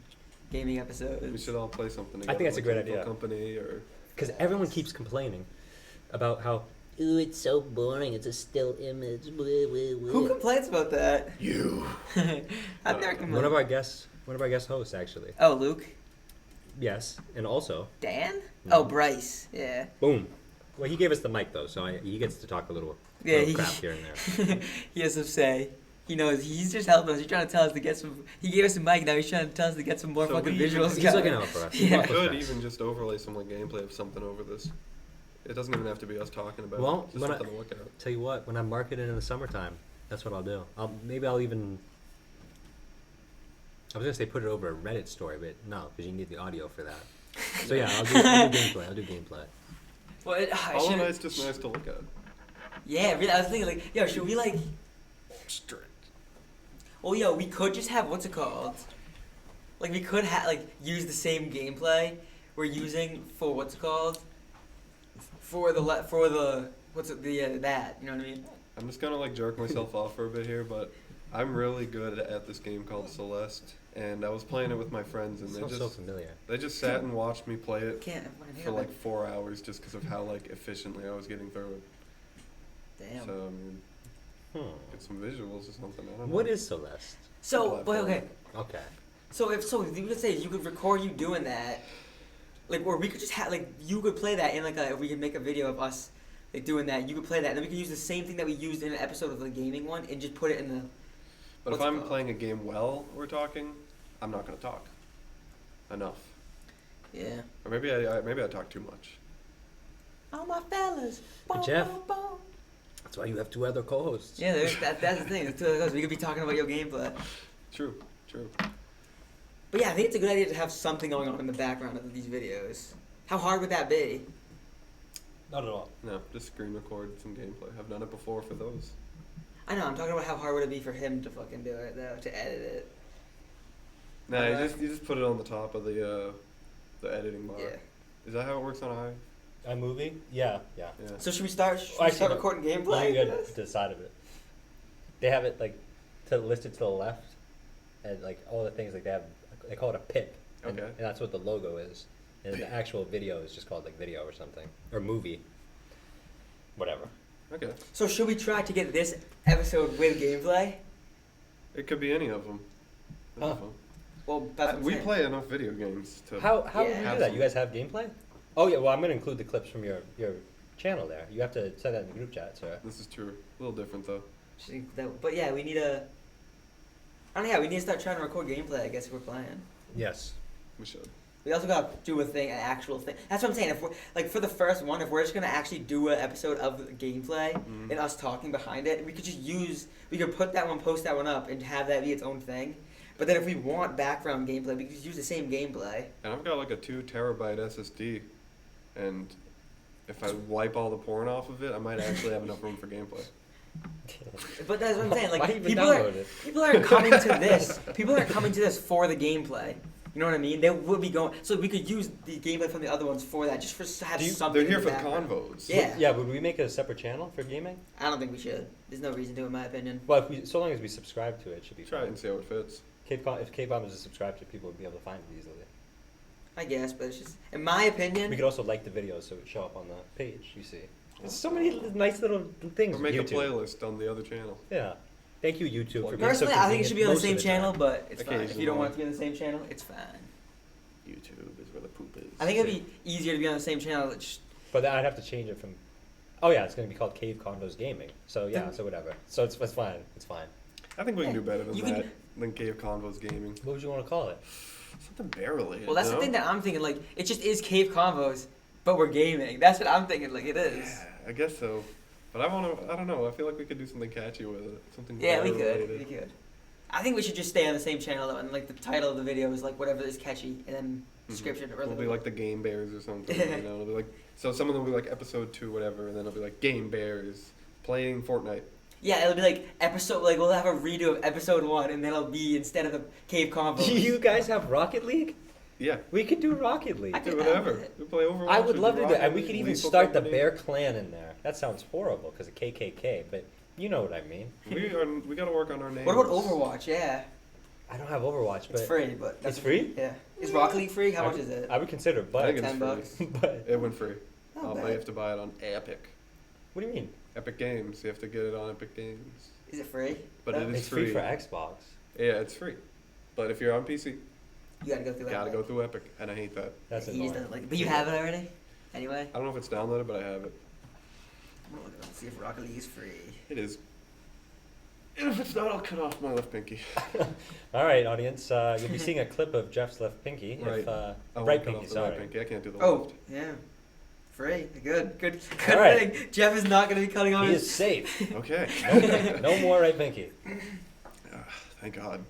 episodes. We should all play something I together. think that's a great like Info idea. Company or Because everyone keeps complaining about how, ooh, it's so boring. It's a still image. Blah, blah, blah. Who complains about that? you. I've never complained. One of our guest hosts, actually. Oh, Luke? Yes, and also, Dan? Oh, Bryce. Yeah. boom. Well, he gave us the mic though, so he gets to talk a little, Yeah, little crap here and there. He has some say. He knows. He's just helping us. He's trying to tell us to get some. He gave us a mic. Now he's trying to tell us to get some more So fucking we- visuals. He's going. looking out for us. Yeah. He's Could with us. even just overlay some like gameplay of something over this. It doesn't even have to be us talking about Well, it. Just when something to look at. Tell you what, when I market it in the summertime, that's what I'll do. I'll even. I was gonna say put it over a Reddit story, but no, because you need the audio for that. So yeah, I'll do gameplay. I'll do gameplay. Well, I Hollow should. Knight's just nice to look at. Yeah, really, I was thinking like, yo, should we like? Strict. Oh, yo, we could just have what's it called? Like we could use the same gameplay we're using for what's it called? For the what's it that you know what I mean? I'm just gonna like jerk myself off for a bit here, but I'm really good at this game called Celeste, and I was playing it with my friends, and Sounds so familiar. they just sat and watched me play it Can't fucking for hear like that. 4 hours just because of how like efficiently I was getting through it. Damn. So I mean, get some visuals or something. I don't know. What is Celeste? So, wait, okay. Okay. So if you could say you could record you doing that, like, or we could just have like you could play that in like if we could make a video of us like doing that, you could play that, and then we could use the same thing that we used in an episode of the gaming one, and just put it in the. But if what's it I'm called? playing a game while we're talking, I'm not gonna talk enough. Yeah. Or maybe I talk too much. All my fellas. Hey, Jeff. That's why you have 2 other co-hosts. Yeah, that's the thing. That's two of those. We could be talking about your gameplay. True. But yeah, I think it's a good idea to have something going on in the background of these videos. How hard would that be? Not at all. No, just screen record some gameplay. I've done it before for those. I know. I'm talking about how hard would it be for him to fucking do it though, to edit it. Nah, you just put it on the top of the editing bar. Yeah. Is that how it works on iMovie? Yeah. Yeah. So should we start? Should we Actually, start no. recording Let gameplay? me go to the side of it. They have it like listed to the left, and like all the things like they call it a pip. And, Okay. and that's what the logo is. And the actual video is just called like video or something or movie. Whatever. Okay. So should we try to get this episode with gameplay? It could be any of them. Huh. Well, that's what I'm We saying. play enough video games to. How would Yeah. you do that? You guys have gameplay? Oh yeah. Well, I'm gonna include the clips from your channel there. You have to send that in the group chat, sir. This is true. A little different though. But yeah, we need a. I don't know. Yeah, we need to start trying to record gameplay. I guess if we're playing. Yes. We should. We also gotta do a thing, an actual thing. That's what I'm saying. If we're like for the first one, if we're just gonna actually do an episode of gameplay and us talking behind it, we could just we could put that one, post that one up, and have that be its own thing. But then if we want background gameplay, we could just use the same gameplay. And I've got like a 2 terabyte SSD, and if I wipe all the porn off of it, I might actually have enough room for gameplay. But that's what I'm saying. Why Like even download it? people aren't coming to this. People aren't coming to this for the gameplay. You know what I mean? They would be going. So we could use the gameplay from the other ones for that, just for have something. They're here in the for the background. convos. Yeah. Yeah, would we make a separate channel for gaming? I don't think we should. There's no reason to, in my opinion. Well, so long as we subscribe to it, it should be Try it and see how it fits. If Cave Convos is subscribed to, people would be able to find it easily. I guess, but it's just, in my opinion. We could also like the videos so it would show up on the page, you see. There's so many nice little things Or with make a YouTube. playlist on the other channel. Yeah. Thank you, YouTube, for being so Personally, I think it should be on the convenient same most of channel, time. but it's fine. If you Occasionally. don't want it to be on the same channel, it's fine. YouTube is where the poop is. I think it'd be easier to be on the same channel. But then I'd have to change it from... Oh yeah, it's going to be called Cave Convos Gaming. So yeah, so whatever. So it's fine. It's fine. I think we can do better than You that. can- Than Cave Convos Gaming. What would you want to call it? Something bear related. Well, that's the thing that I'm thinking. Like, it just is Cave Convos, but we're gaming. That's what I'm thinking. Like, it is. Yeah, I guess so. But I don't know. I feel like we could do something catchy with it. Something Yeah, we bear could. related. We could. I think we should just stay on the same channel though, and like the title of the video is like whatever is catchy, and then description. Or It'll be like the Game Bears or something. You know, it'll be like so. Some of them will be like episode 2, whatever, and then it'll be like Game Bears playing Fortnite. Yeah, it'll be like episode. Like we'll have a redo of episode 1, and then it'll be instead of the Cave Convos. Do you guys have Rocket League? Yeah. We could do Rocket League. I Do could- whatever. We play Overwatch. I would we love do to do it, Rocket and we could League, even Lethal start the Company. Bear Clan in there. That sounds horrible because of KKK, but you know what I mean. We gotta work on our names. What about Overwatch? Yeah, I don't have Overwatch, but it's free, but It's free? Yeah, is Rocket League free? How much is it? I would consider, it, I think but it's $10. free. but It went free. Not But bad. you have to buy it on Epic. what do you mean? Epic Games. You have to get it on Epic Games. Is it free? But it is It's free for Xbox. Yeah, it's free. But if you're on PC, You gotta go through. gotta Epic. go through Epic, and I hate that. That's He annoying. just doesn't like it. But you have it already. Anyway, I don't know if it's downloaded, but I have it. I'm gonna look it up and see if Rocket League is free. It is. And if it's not, I'll cut off my left pinky. All right, audience. You'll be seeing a clip of Jeff's left pinky. Right. If, I won't right cut pinky, off the sorry. right pinky. I can't do the Oh, left. yeah. Free. Good All right. thing. Jeff is not gonna be cutting off He his. is safe. Okay. No more right pinky. Thank God.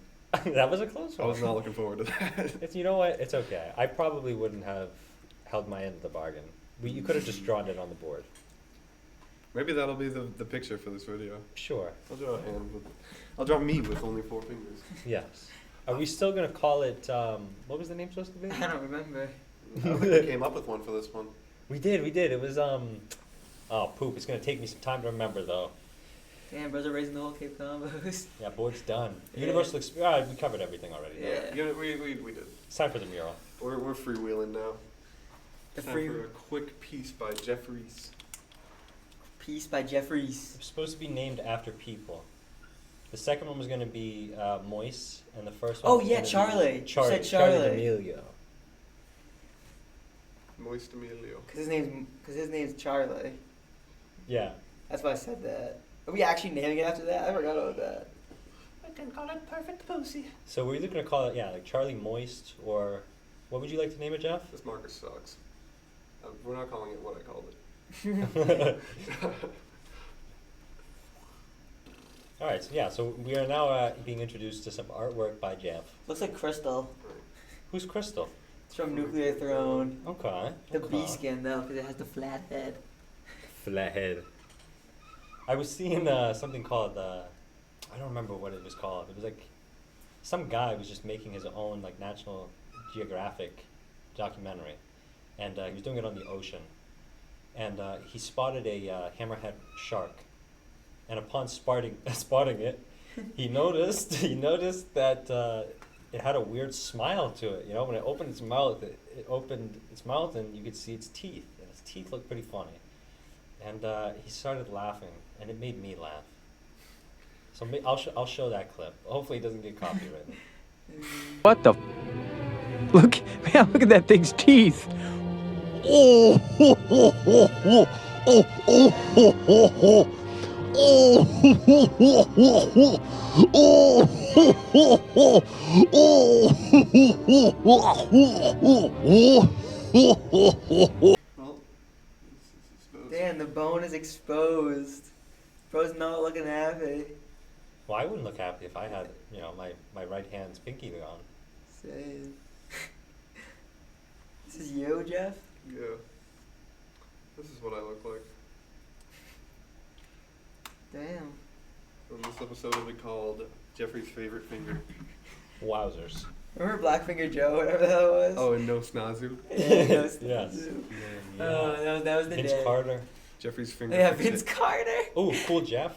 That was a close I one. was not looking forward to that. You know what? It's okay. I probably wouldn't have held my end of the bargain. You could have just drawn it on the board. Maybe that'll be the picture for this video. Sure. I'll draw a hand with. I'll draw me with only 4 fingers. Yes. Are we still gonna call it? What was the name supposed to be? I don't remember. I don't think we came up with one for this one. We did. It was Oh poop! It's gonna take me some time to remember though. Damn, bros are raising the whole Cave Convos. Yeah, board's done. Yeah. Universal experience. We covered everything already. Though. Yeah. You know, we did. It's time for the mural. We're freewheeling now. The Time free for a quick piece by Jeffries. piece by Jeffries. It's supposed to be named after people. The second one was gonna be Moise, and the first one. Oh, was yeah, gonna Charli. be You Charli. said Charli Charli. D'Amelio. Moist Emilio. Cause his name's Charlie. Yeah. That's why I said that. Are we actually naming it after that? I forgot about that. I can call it Perfect Pussy. So we're either gonna call it like Charlie Moist, or what would you like to name it, Jeff? This marker sucks. We're not calling it what I called it. All right. So we are now being introduced to some artwork by Jeff. Looks like Crystal. Who's Crystal? It's from Nuclear Throne. Okay. The okay. bee skin though, because it has the flat head. Flathead. I was seeing something called I don't remember what it was called. It was like some guy was just making his own like National Geographic documentary, and he was doing it on the ocean, and he spotted a hammerhead shark, and upon spotting it, he noticed that it had a weird smile to it. You know, when it opened its mouth, it opened its mouth and you could see its teeth, and its teeth looked pretty funny. And he started laughing, and it made me laugh. So I'll show that clip. Hopefully, it doesn't get copyrighted. What the? Look, man, look at that thing's teeth. Oh, Well, Damn, the bone is exposed. Bro's not looking happy. Well, I wouldn't look happy if I had, you know, my right hand's pinky gone. Same. This is you, Jeff? Yeah. This is what I look like. Damn. And this episode will be called Jeffrey's Favorite Finger. Wowzers. Remember Blackfinger Joe, whatever that was? Oh, and no snazu. Yeah, no Yes. Snazu. Yeah. Oh, that was the Vince day. Carter. Jeffrey's Finger. Yeah, Fix Vince It. Carter. Oh, Cool Jeff.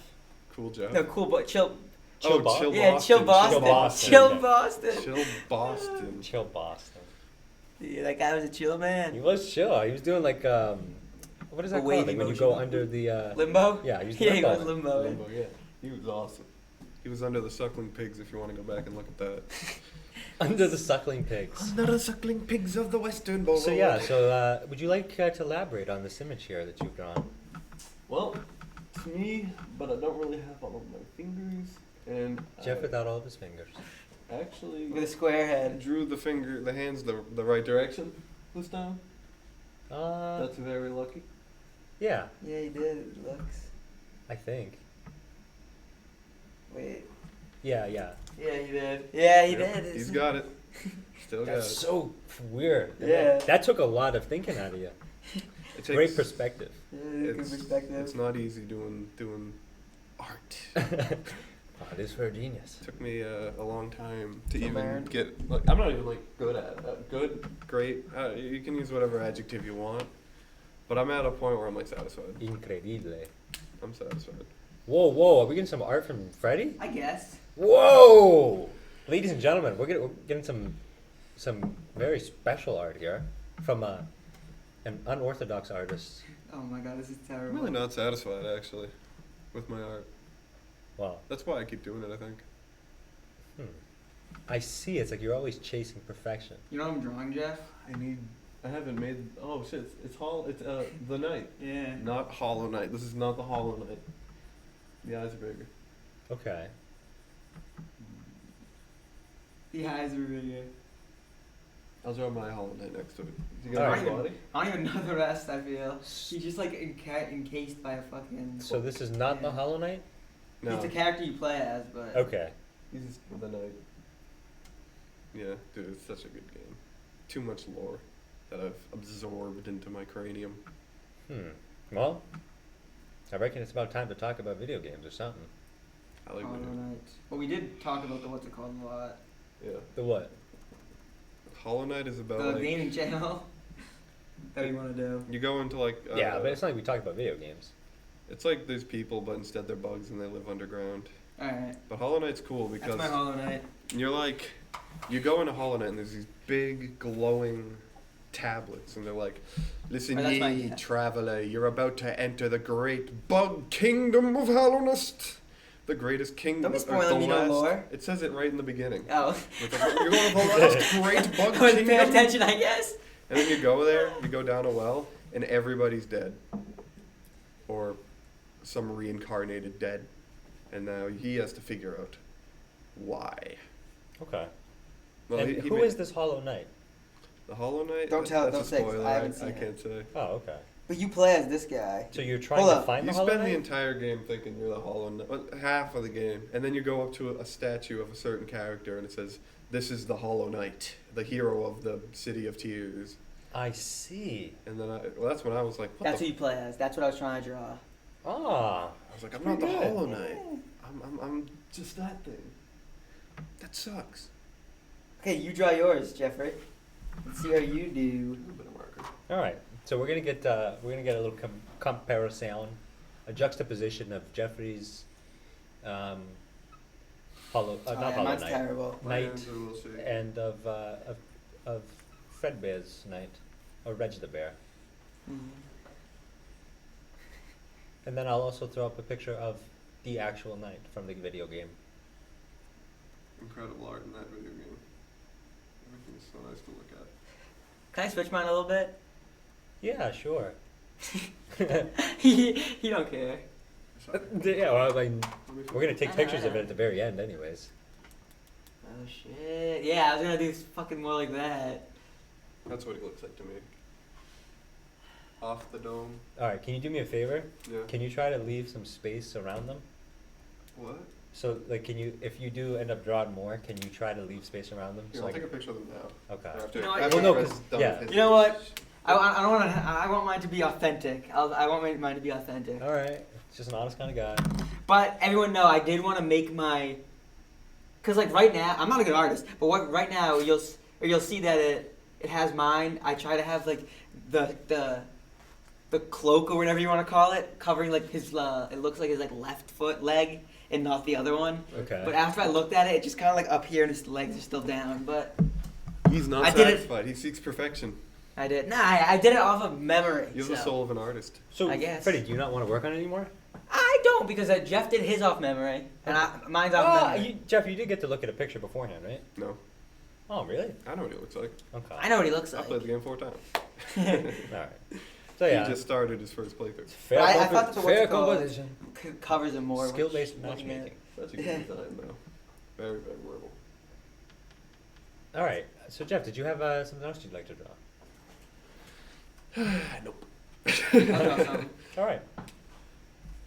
Cool Jeff. No, cool, but chill. Chill Bob? Chill Yeah, Boston. chill Boston. Boston. Chill Yeah. Boston. Chill Boston. Chill Boston. Yeah, that guy was a chill He man. was chill. He was doing like what is that A called? wavy Like when you motion. go under the Limbo? Yeah, he was Yeah, he limbo. was limbo. Limbo, yeah. He was awesome. He was under the suckling pigs if you want to go back and look at that. Under the suckling pigs. Under the suckling pigs of the Western Bowl. So yeah, so would you like to elaborate on this image here that you've drawn? Well, it's me, but I don't really have all of my fingers. And Jeff without all of his fingers. actually With a square head. drew the hands the right direction this time. Uh, That's very lucky. yeah, Yeah, he did. It looks. I think. Wait. Yeah. Yeah, he did. Yeah, he Yep, did. He's got it. Still got That's it. so weird. Yeah. That took a lot of thinking out of you. It Great takes- perspective. Yeah, good perspective. It's not easy doing art. Oh, this is for a genius. Took me a long time to To even learn. get. Like, I'm not even like good at good, great. You can use whatever adjective you want, but I'm at a point where I'm like satisfied. Incredible. I'm satisfied. Whoa, are we getting some art from Freddie? I guess. Whoa! Ladies and gentlemen, we're getting some very special art here from an unorthodox artist. Oh my god, this is I'm terrible. really not satisfied actually with my art. Wow. That's why I keep doing it. I think. I see. It's like you're always chasing perfection. You know what I'm drawing, Jeff? I haven't made. Oh shit! It's the Knight, Yeah. not Hollow Knight. This is not the Hollow Knight. The eyes are bigger. Okay. The eyes are bigger. I'll draw my Hollow Knight next to it. You All got right. my body? I don't even know the rest, I feel. He's just like encased by a fucking. So this is not the Hollow Knight? No, He's the character you play as, but. Okay. he's the Knight. Yeah, dude, it's such a good game. Too much lore that I've absorbed into my cranium. Well, I reckon it's about time to talk about video games or something. I like Hollow video. Knight. Well, we did talk about the what's it called a lot. Yeah, The what? Hollow Knight is about The like gaming channel that we want to do. you go into like Yeah, but it's not like we talk about video games. it's like there's people, but instead they're bugs and they live underground. Alright. But Hollow Knight's cool That's because my Hollow Knight. you're like, you go into Hollow Knight and there's these big glowing tablets and they're like, listen Oh, that's ye, my- traveller, you're about to enter the great bug kingdom of Hallownest. The greatest kingdom. Don't be or spoiling the me no last- lore. It says it right in the beginning. Oh. It's like, you're going to the last great bug I wasn't paying kingdom. attention, I guess. And then you go there, you go down a well, and everybody's dead. Or some reincarnated dead. And now he has to figure out why. Okay. Well, And he who made- is this Hollow Knight? The Hollow Knight? Don't tell- That's don't a say, 'cause spoiler. I haven't I seen can't say. Oh, okay. But you play as this guy. So you're trying Hold to up. find You the Hollow spend the Knight? entire game thinking you're the Hollow Knight. Well, half of the game. And then you go up to a statue of a certain character and it says, this is the Hollow Knight, the hero of the City of Tears. I see. And then that's when I was like, what That's the who you play as. That's what I was trying to draw. Ah. I was like, I'm not the Pretty good. Hollow Knight. I'm just that thing. That sucks. Okay, you draw yours, Jeffrey. Let's see how you do. A bit of marker. All right. So we're gonna get a little comparison, a juxtaposition of Jeffrey's Hollow, Oh, not yeah, Hollow mine's Knight, terrible. My Knight, hands are a little shaky. and of Fredbear's Knight, or Reg the Bear. Mhm. And then I'll also throw up a picture of the actual knight from the video game. Incredible art in that video game. Everything's so nice to look at. Can I switch mine a little bit? Yeah, sure. he don't care. Yeah, well, like, we're gonna take pictures of it at the very end, anyways. Oh shit! Yeah, I was gonna do fucking more like that. That's what he looks like to me. Off the dome. All right, can you do me a favor? Yeah. Can you try to leave some space around them? What? So, like, can you, if you do end up drawing more, can you try to leave space around them? Here, So I'll I take a can- picture of them now. Okay. After, You know what? after Well, no, Fred's 'cause- done yeah. with his You know what? speech. I don't want to. I want mine to be authentic. I want mine to be authentic. All right. Just an honest kind of guy. But everyone know I did want to make my. Cause like right now I'm not a good artist, but what right now you'll see that it has mine. I try to have like the cloak or whatever you want to call it covering like his it looks like his like left foot leg and not the other one. Okay. But after I looked at it, it just kind of like up here and his legs are still down. But He's not I did it- satisfied. He seeks perfection. I did. Nah, I did it off of memory. You have the so. soul of an artist. So, I guess. Freddie, do you not want to work on it anymore? I don't because Jeff did his off memory and mine's off memory. Jeff, you did get to look at a picture beforehand, right? No. Oh, really? I know what he looks like. Okay. I know what he looks I like. played the game 4 times. All right. So yeah. He just started his first playthrough. Fair, I thought that the fair what's it called? composition. Covers him more. Skill-based which- looking at- matchmaking. Such a good design, though. Very, very workable. All right. So Jeff, did you have something else you'd like to draw? Nope. All right. Do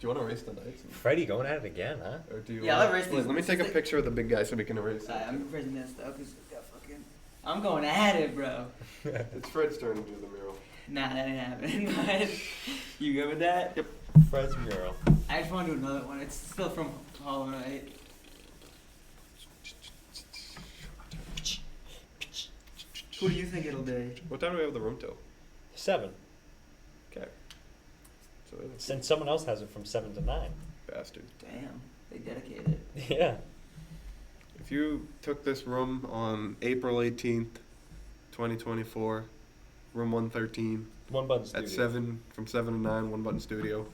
you want to erase the knights? Freddie going at it again, huh? Or do you Yeah, want I'll erase these. Let me take a picture of the big guy so we can erase it. I'm erasing this though because I'm going at it, bro. It's Fred's turn to do the mural. Nah, that ain't happening. But you good with that? Yep. Fred's mural. I just want to do another one. It's still from Hollow Knight. Who do you think it'll be? What time do we have the room till? 7. Okay. So that's Since someone else has it from 7 to 9. bastard. Damn, they dedicated. Yeah. If you took this room on April 18th, 2024, room 113, One button studio. at 7, from 7 to 9, one button studio.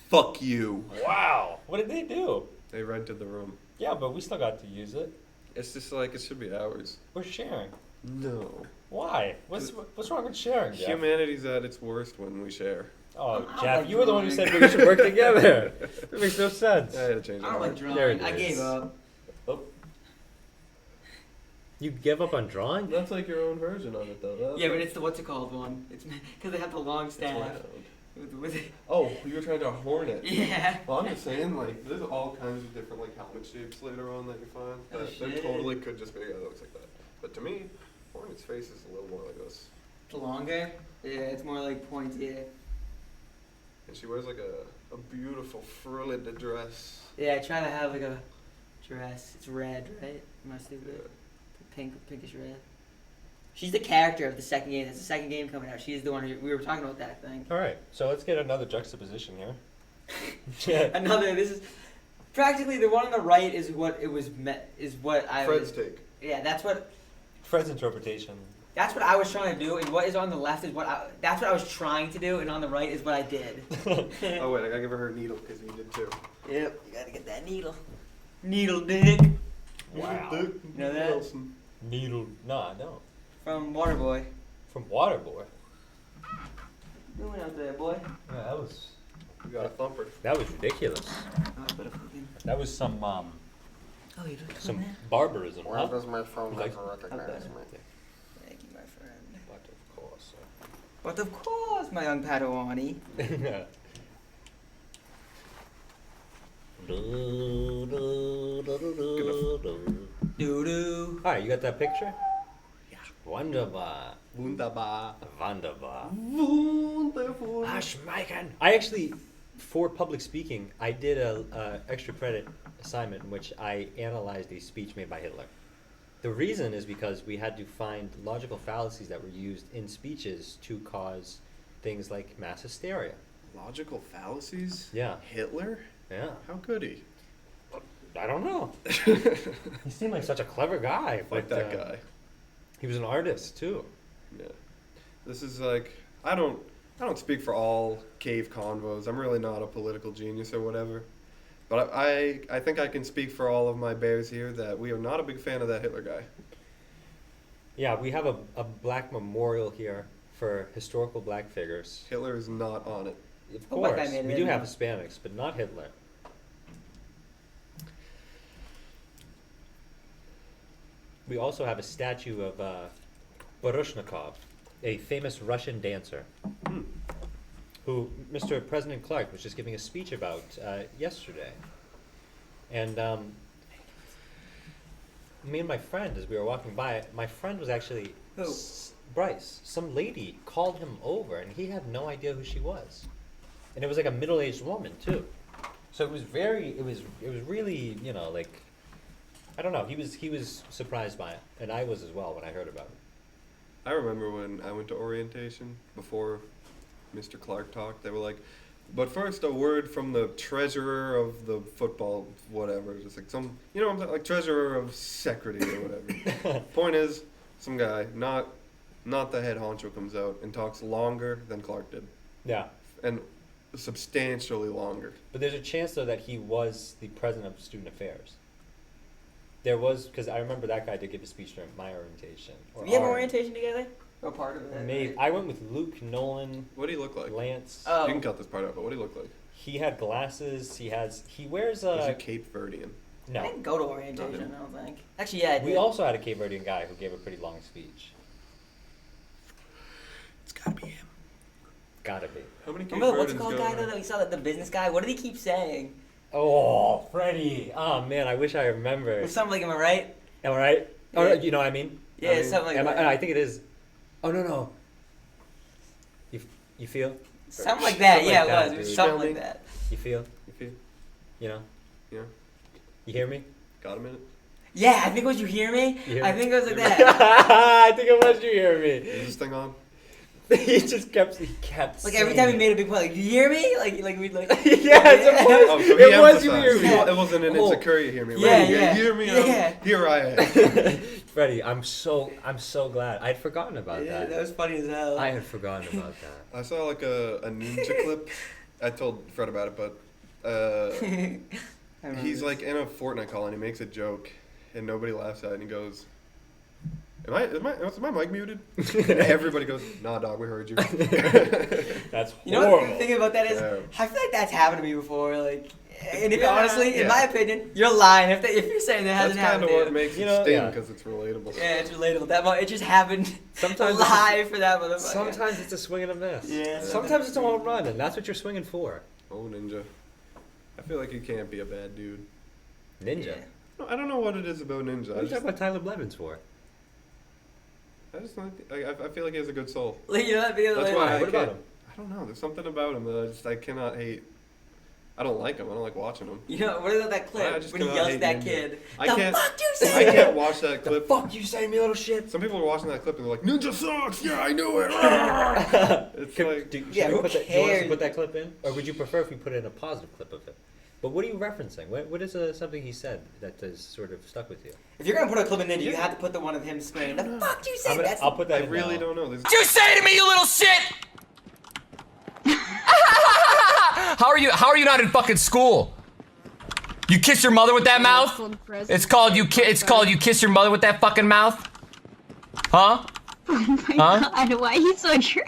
Fuck you. Wow. What did they do? They rented the room. Yeah, but we still got to use it. It's just like it should be ours. We're sharing. No. Why? What's wrong with sharing, Jeff? Humanity's at its worst when we share. Oh, I Jeff, like you were the one who drawing. said we should work together. It makes no sense. I had to change I it. don't like There it drawing. I gave is. up. You give up on drawing? That's like your own version of it, though. Yeah, but it's the what's it called one. It's because they have the long staff. With Oh, you were trying to horn it. yeah. Well, I'm just saying, like, there's all kinds of different, like, helmet shapes later on that you find. Oh, That shit. totally could just be a guy that looks like that. But to me, Hornet's face is a little more like this. The longer? Yeah, it's more like pointy. And she wears, like, a beautiful frilled dress. Yeah, I try to have like a dress. It's red, right? Am I stupid? Pinkish red. She's the character of the second game. There's a second game coming out. She's the one we were talking about that, I think. All right, so let's get another juxtaposition here. Another. This is practically the one on the right is what it was met. Is what I. Fred's was, take. Yeah, that's what. Fred's interpretation. That's what I was trying to do, and what is on the left is what I. That's what I was trying to do, and on the right is what I did. Oh, wait, I gotta give her needle because you did too. Yep, you gotta get that needle. Needle dick. Wow. You know that? Wilson. Needle. No, I don't. From Waterboy. From Waterboy. Doing out there, boy. Yeah, You got a thumper. that was ridiculous. Oh, I better fucking. That was some Oh, you doing some that? barbarism. Why Huh? does my phone Like- never recognize me? Thank you, my friend. But of course. But of course, my young Padawani. Doo doo. Alright, you got that picture? Yeah. Wunderbar. Wunderbar. Wunderbar. Wonderful. Schmeichen. I actually, for public speaking, I did a extra credit assignment in which I analyzed a speech made by Hitler. The reason is because we had to find logical fallacies that were used in speeches to cause things like mass hysteria. Logical fallacies? Yeah. Hitler? Yeah. How could he? I don't know. He seemed like such a clever guy. Like but, that guy. He was an artist too. Yeah. This is like I don't speak for all Cave Convos. I'm really not a political genius or whatever. But I think I can speak for all of my bears here that we are not a big fan of that Hitler guy. Yeah, we have a black memorial here for historical black figures. Hitler is not on it. Of Oh, white guy course, made it we do in. have Hispanics, but not Hitler. We also have a statue of Baryshnikov, a famous Russian dancer, who Mr. President Clark was just giving a speech about yesterday. And me and my friend, as we were walking by, my friend was actually Who? Bryce. Some lady called him over, and he had no idea who she was. And it was like a middle-aged woman too. So it was really, you know, like, I don't know. He was surprised by it, and I was as well when I heard about it. I remember when I went to orientation before Mr. Clark talked. They were like, "But first, a word from the treasurer of the football, whatever." Just like some, you know, like treasurer of security or whatever. Point is, some guy, not the head honcho, comes out and talks longer than Clark did, Yeah. and substantially longer. But there's a chance, though, that he was the president of student affairs. There was, because I remember that guy did give a speech during my orientation. Did we have orientation together? Or part of it? Maybe. I went with Luke, Nolan, What do you look like? Lance. Oh. You can cut this part out, but what do you look like? He had glasses. He wears Is he Cape Verdean? I no. didn't go to orientation, I don't think. Actually, yeah, I did. We also had a Cape Verdean guy who gave a pretty long speech. It's gotta be him. Gotta be. How many Cape Remember what's it Verdeans called go guy around? though that we saw, that the business guy? What did he keep saying? Oh, Freddie. Oh man, I wish I remember. It was something like, am I right? Am I right? Yeah. Oh, you know what I mean? Yeah, I mean, something like am that. I think it is. Oh no. You feel? Something like that, Something yeah, like it that, was. It was dude. something Email like me. that. You feel? You feel? You know? Yeah. You hear me? Got a minute? Yeah, I think it was you hear me? You hear I me? think it was like You that. I think it was you hear me. Is this thing on? He just kept Like every time he made a big point, like, you hear me? Like we'd like Yes, it was. Oh, so It he was you emphasized. hear me. It wasn't an Oh. insecure you hear me. Yeah, Right? yeah. You hear me? Yeah. Here I am. Freddie, I'm so glad. I'd forgotten about Yeah, that. that was funny as hell. I had forgotten about that. I saw like a ninja clip. I told Fred about it, but I remember he's this. like in a Fortnite call and he makes a joke and nobody laughs at it and he goes, is my mic muted? And everybody goes, nah dog, we heard you. That's You know what horrible. the thing about that is? Yeah. I feel like that's happened to me before. Like, and if Yeah, honestly, in yeah. my opinion, you're lying if you're saying that That's hasn't kind happened of to what you. makes You it know, sting yeah. because it's relatable. Yeah, it's relatable. It just happened Sometimes live for that motherfucker. Sometimes it's a swing and a miss. Yeah. Sometimes it's a home run, and that's what you're swinging for. Oh, ninja. I feel like you can't be a bad dude. Ninja. Yeah. No, I don't know what it is about ninja. What are you talking about Tyler Blevins for? I feel like he has a good soul. Like, you know that video? That's like, why I What about can't- him? I don't know. There's something about him that I cannot hate. I don't like him. I don't like watching him. You know, what about that I clip just when he cannot yells hate at that Ninja. kid? I The can't- fuck you say? I can't watch that clip. Fuck you say, me little shit. Some people are watching that clip and they're like, "Ninja sucks." Yeah, I knew it. It's like, Yeah, who do you want us to cares? put that clip in, or would you prefer if we put in a positive clip of it? But what are you referencing? What is something he said that has sort of stuck with you? If you're gonna put a clip in Ninja, you have to put the one of him screaming, "The fuck you say?" That's I'll put that I in really now. don't know. There's You say to me, you little shit! How are you not in fucking school? You kiss your mother with that mouth? It's called you kiss your mother with that fucking mouth? Huh? Huh? God, why are you so angry?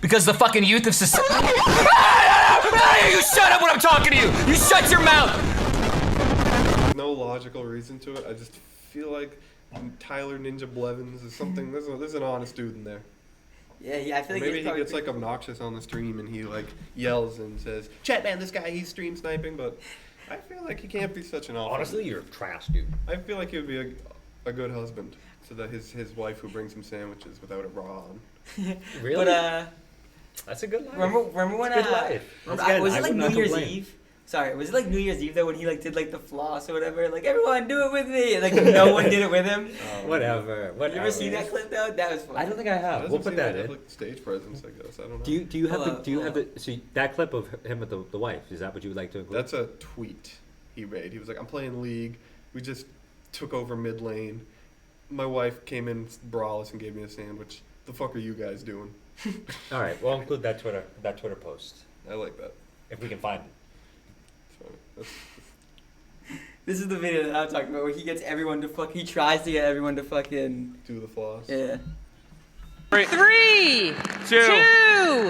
Because the fucking youth of society. You shut up when I'm talking to you! You shut your mouth! no logical reason to it. I just feel like Tyler Ninja Blevins is something. There's an honest dude in there. Yeah, I feel like Maybe he's he probably gets like obnoxious on the stream and he like yells and says, "Chat man, this guy he's stream sniping." But I feel like he can't be such an awful. Honestly, you're trash, dude. I feel like he would be a good husband to his wife who brings him sandwiches without it raw on. Really? But That's a good life. remember when It's a good life. remember, Once again, was I it like would New not Year's complain. Eve? Sorry, was it like New Year's Eve though when he like did like the floss or whatever? Like everyone do it with me. And, like no one did it with him. Whatever. You ever seen that clip though? That was funny. I don't think I have. Doesn't We'll put seem that like in. like stage presence, I guess. I don't know. Do you have Hold on, do you hold have the see that clip of him with the wife? Is that what you would like to include? That's a tweet he made. He was like, "I'm playing League. We just took over mid lane. My wife came in braless and gave me a sandwich. The fuck are you guys doing?" All right, we'll include that Twitter post I like that. if we can find it. So that's, This is the video that I'm talking about where he gets everyone to he tries to get everyone to fucking do the floss. yeah. 3, 3, 2, 2,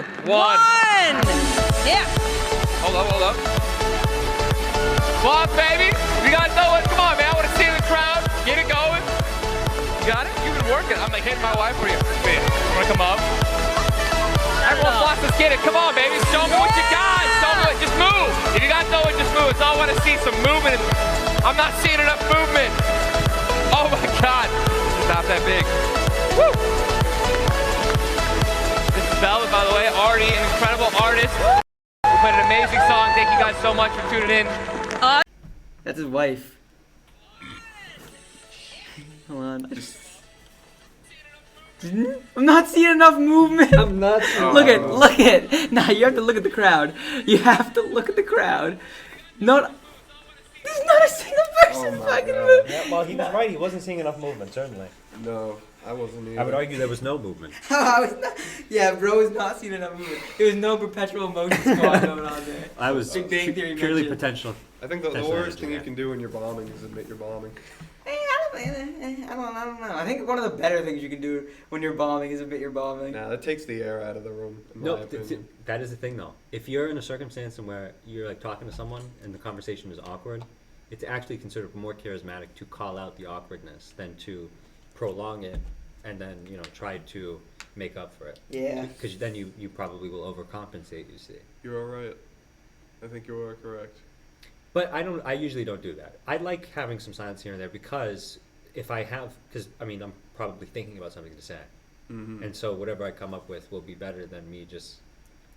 1. 1. Yeah. Hold up. Come on, baby. We got to know it. Come on, man. I want to see the crowd. Get it going. You got it? You've been working. I'm like hitting my wife for you. Man, want to come up? Everyone wants to get it. Come on, baby. Show me what you got. Show me what. Just move. If you got to know it, just move. It's all I want to see some movement. I'm not seeing enough movement. Oh, my God. It's not that big. Woo. This is Bella, by the way. Already an incredible artist. We played an amazing song. Thank you guys so much for tuning in. That's his wife. Hold on. I'm not seeing enough movement. I'm not. Look at. Nah, you have to look at the crowd. You have to look at the crowd. There's not a single person fucking moving. Yeah, well, he was right. He wasn't seeing enough movement, certainly. No, I wasn't either. I would argue there was no movement. Yeah, bro was not seeing enough movement. There was no perpetual motion squad going on there. I was Big Bang Theory purely mentioned. potential. I think the That's worst not thing you it. can do when you're bombing is admit you're bombing. I don't know. I think one of the better things you can do when you're bombing is admit you're bombing. Nah, that takes the air out of the room, in No, my opinion. that is the thing, though. If you're in a circumstance where you're like talking to someone and the conversation is awkward, it's actually considered more charismatic to call out the awkwardness than to prolong it and then try to make up for it. Yeah. Because then you probably will overcompensate. You see. You're all right. I think you are correct. But I usually don't do that. I like having some silence here and there because I'm probably thinking about something to say, and so whatever I come up with will be better than me just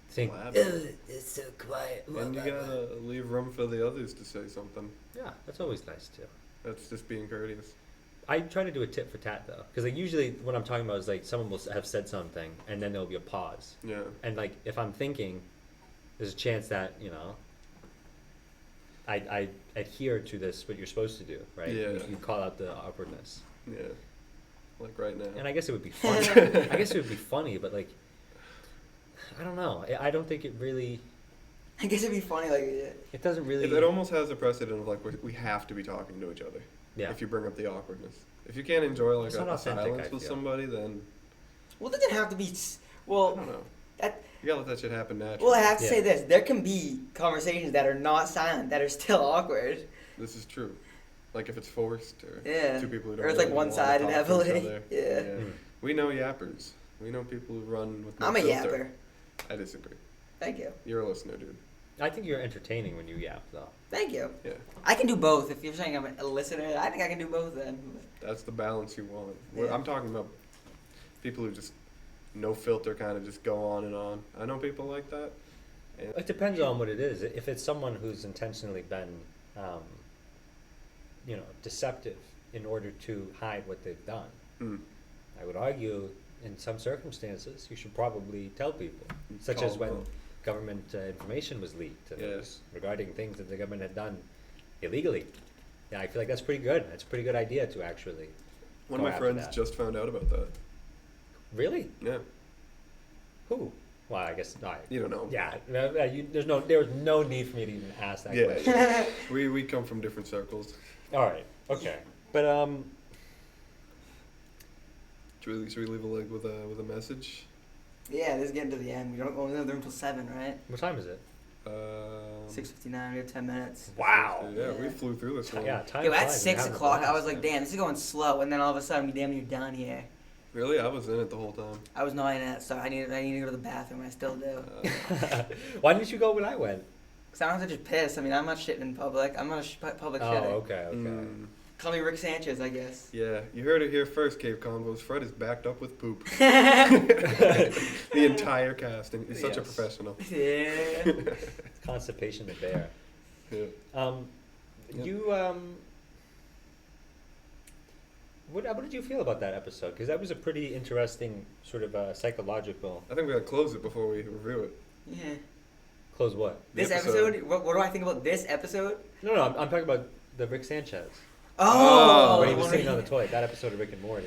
think. It's so quiet. And you gotta leave room for the others to say something. Yeah, that's always nice too. That's just being courteous. I try to do a tit for tat though, because like usually what I'm talking about is like someone will have said something and then there'll be a pause. Yeah. And like if I'm thinking, there's a chance that I adhere to this what you're supposed to do, right? Yeah. You call out the awkwardness. Yeah. Like right now. And I guess it would be funny. But like, I don't know. I don't think it really. I guess it'd be funny, like. It doesn't really. It almost has a precedent of like we have to be talking to each other. Yeah. If you bring up the awkwardness, if you can't enjoy like It's not a authentic, silence I with feel. somebody, then Well, it doesn't have to be. I Well, don't know. that. You gotta let that shit happen naturally. Well, I have to Yeah. say this: there can be conversations that are not silent, that are still awkward. This is true. Like if it's forced, or Yeah. two people who don't Or it's like really wanna one-sided talk to each heavily. other. Yeah. Mm. We know yappers. We know people who run with no I'm a filter. yapper. I disagree. Thank you. You're a listener, dude. I think you're entertaining when you yap, though. Thank you. Yeah. I can do both. If you're saying I'm a listener, I think I can do both then. That's the balance you want. Yeah. I'm talking about people who just no filter kind of just go on and on. I know people like that. And It depends on what it is. If it's someone who's intentionally been, deceptive in order to hide what they've done, I would argue in some circumstances you should probably tell people, such Call as when them out. government information was leaked and it Yes. was regarding things that the government had done illegally. Yeah, I feel like that's pretty good. That's a pretty good idea to actually. One go of my after friends that. just found out about that. Really? Yeah. Who? Well, I guess not. You don't know. Yeah, there was no need for me to even ask that Yeah. question. we come from different circles. All right, okay, but Should we leave a leg with a message? Yeah, this is getting to the end. We don't go in there until 7, right? what time is it? 6:59. We have 10 minutes. Wow. Yeah, we flew through this one. Yeah, time. Yo, at flies. 6 We're having a o'clock, I blast. was like, damn, this is going slow. And then all of a sudden, we damn near done here. Really? I was in it the whole time. I was not in it, so I need to go to the bathroom. I still do. Why didn't you go when I went? Because I don't have to just piss. I mean, I'm not shitting in public. I'm not a public shitter. Oh, okay. Call me Rick Sanchez, I guess. Yeah, you heard it here first, Cave Convos. Fred is backed up with poop. The entire casting. He's such a Yes. professional. Yeah. Constipation the bear. Yeah. Yep. You what did you feel about that episode? Because that was a pretty interesting sort of psychological. I think we gotta close it before we review it. Yeah. Close what? This episode? What do I think about this episode? No, I'm talking about the Rick Sanchez. Oh! When he was sitting on the toilet. That episode of Rick and Morty.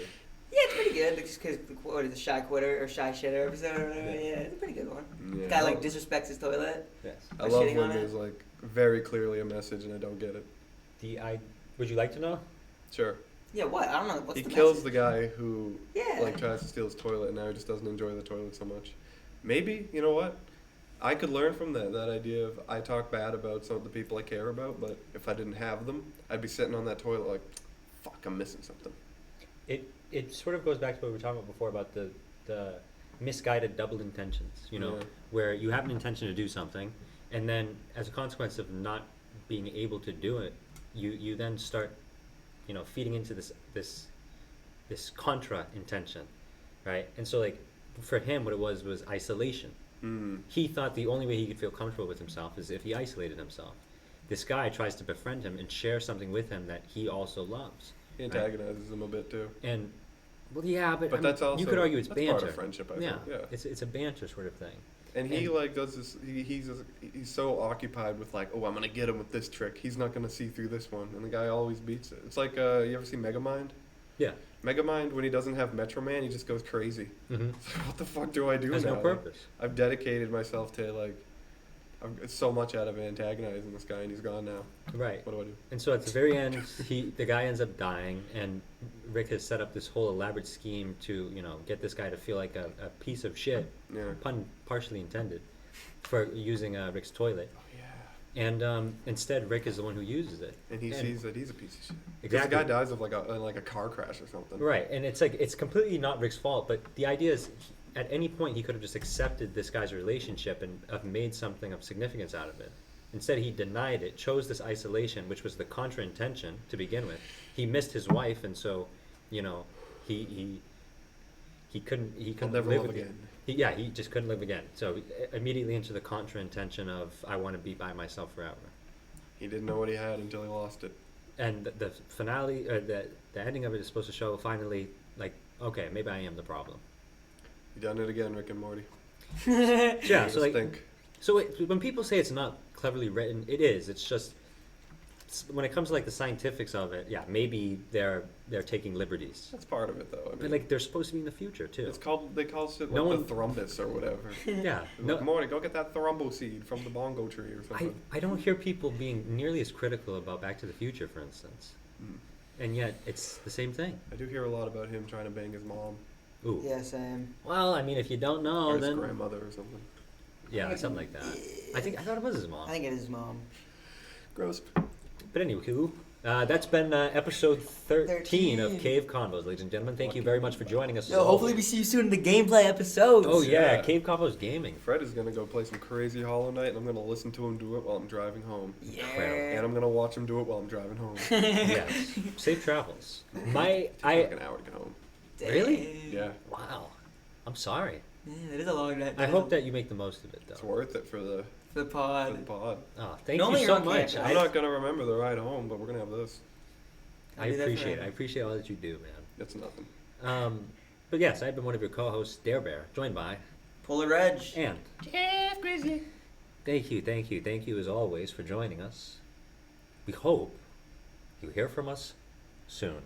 Yeah, it's pretty good. Just because, what is it, Shy Quitter or Shy Shitter episode or whatever? Yeah, it's a pretty good one. Yeah. Guy, like, disrespects his toilet. Yes. I Or love shitting when on it. there's like very clearly a message and I don't get it. Would you like to know? Sure. Yeah, what? I don't know. What's He the kills message? the guy who Yeah. like tries to steal his toilet, and now he just doesn't enjoy the toilet so much. Maybe, you know what? I could learn from that idea of I talk bad about some of the people I care about, but if I didn't have them, I'd be sitting on that toilet like, fuck, I'm missing something. It sort of goes back to what we were talking about before about the misguided double intentions, you know, Yeah. where you have an intention to do something, and then as a consequence of not being able to do it, you then start, you know, feeding into this contra intention, right? And so like for him, what it was isolation. He thought the only way he could feel comfortable with himself is if he isolated himself. This guy tries to befriend him and share something with him that he also loves. He antagonizes him a bit too. And well, yeah, but, But I mean, that's also you could argue it's that's banter. part of friendship, I think. Yeah. It's a banter sort of thing. And he like does this. He's so occupied with like, oh, I'm gonna get him with this trick. He's not gonna see through this one, and the guy always beats it. It's like you ever see Megamind? Yeah. Megamind, when he doesn't have Metro Man, he just goes crazy. Mm-hmm. It's like, what the fuck do I do Has now? no purpose. I've dedicated myself to like, so much out of antagonizing this guy, and he's gone now. Right. What do I do? And so at the very end, the guy ends up dying, and Rick has set up this whole elaborate scheme to, you know, get this guy to feel like a piece of shit, Yeah. pun partially intended, for using Rick's toilet. Oh yeah. And instead, Rick is the one who uses it. And he sees that he's a piece of shit. Exactly. This guy dies of like a car crash or something. Right, and it's like it's completely not Rick's fault, but the idea is, at any point he could have just accepted this guy's relationship and have made something of significance out of it. Instead, he denied it, chose this isolation, which was the contra intention to begin with. He missed his wife, and so, you know, he couldn't never live love again. again. He just couldn't live again. So immediately into the contra intention of I want to be by myself forever. He didn't know what he had until he lost it. And the finale, or the ending of it is supposed to show finally, like, okay, maybe I am the problem. You done it again, Rick and Morty. Yeah, so like, think. so when people say it's not cleverly written, it is. It's just when it comes to like the scientifics of it, yeah, maybe they're taking liberties. That's part of it, though. I mean, But like they're supposed to be in the future too. it's called. They call shit like No one- the thrumbus or whatever. Yeah, Like, Morty, go get that thrumbo seed from the bongo tree or something. I don't hear people being nearly as critical about Back to the Future, for instance, and yet it's the same thing. I do hear a lot about him trying to bang his mom Ooh. Yeah, same. Well, I mean, if you don't know, or his then grandmother or something. yeah, something like that. I thought it was his mom. I think it is his mom. Gross. But anyway, that's been episode 13 of 13. Cave Convos, ladies and gentlemen. Thank you very much for joining us. Yo, hopefully we see you soon in the gameplay episodes. Oh yeah, Yeah. Cave Convos Gaming. Fred is gonna go play some crazy Hollow Knight, and I'm gonna listen to him do it while I'm driving home. Yeah. And I'm gonna watch him do it while I'm driving home. Yes. Safe travels. Takes like an hour to get home. Really? Yeah, Wow. I'm sorry. Yeah, it is a long night. I hope that you make the most of it, it's though. worth it for the the pod. pod. Oh, thank Normally you you're so on much. campus. I'm not gonna remember the ride home, but we're gonna have this. I I'll do that appreciate it. forever. I appreciate all that you do, man. It's nothing. But yes, I've been one of your co-hosts, Dare Bear, joined by Polar Reg. and Jeff Grizzly. thank you as always for joining us. We hope you hear from us soon.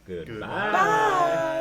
Goodbye. Goodbye.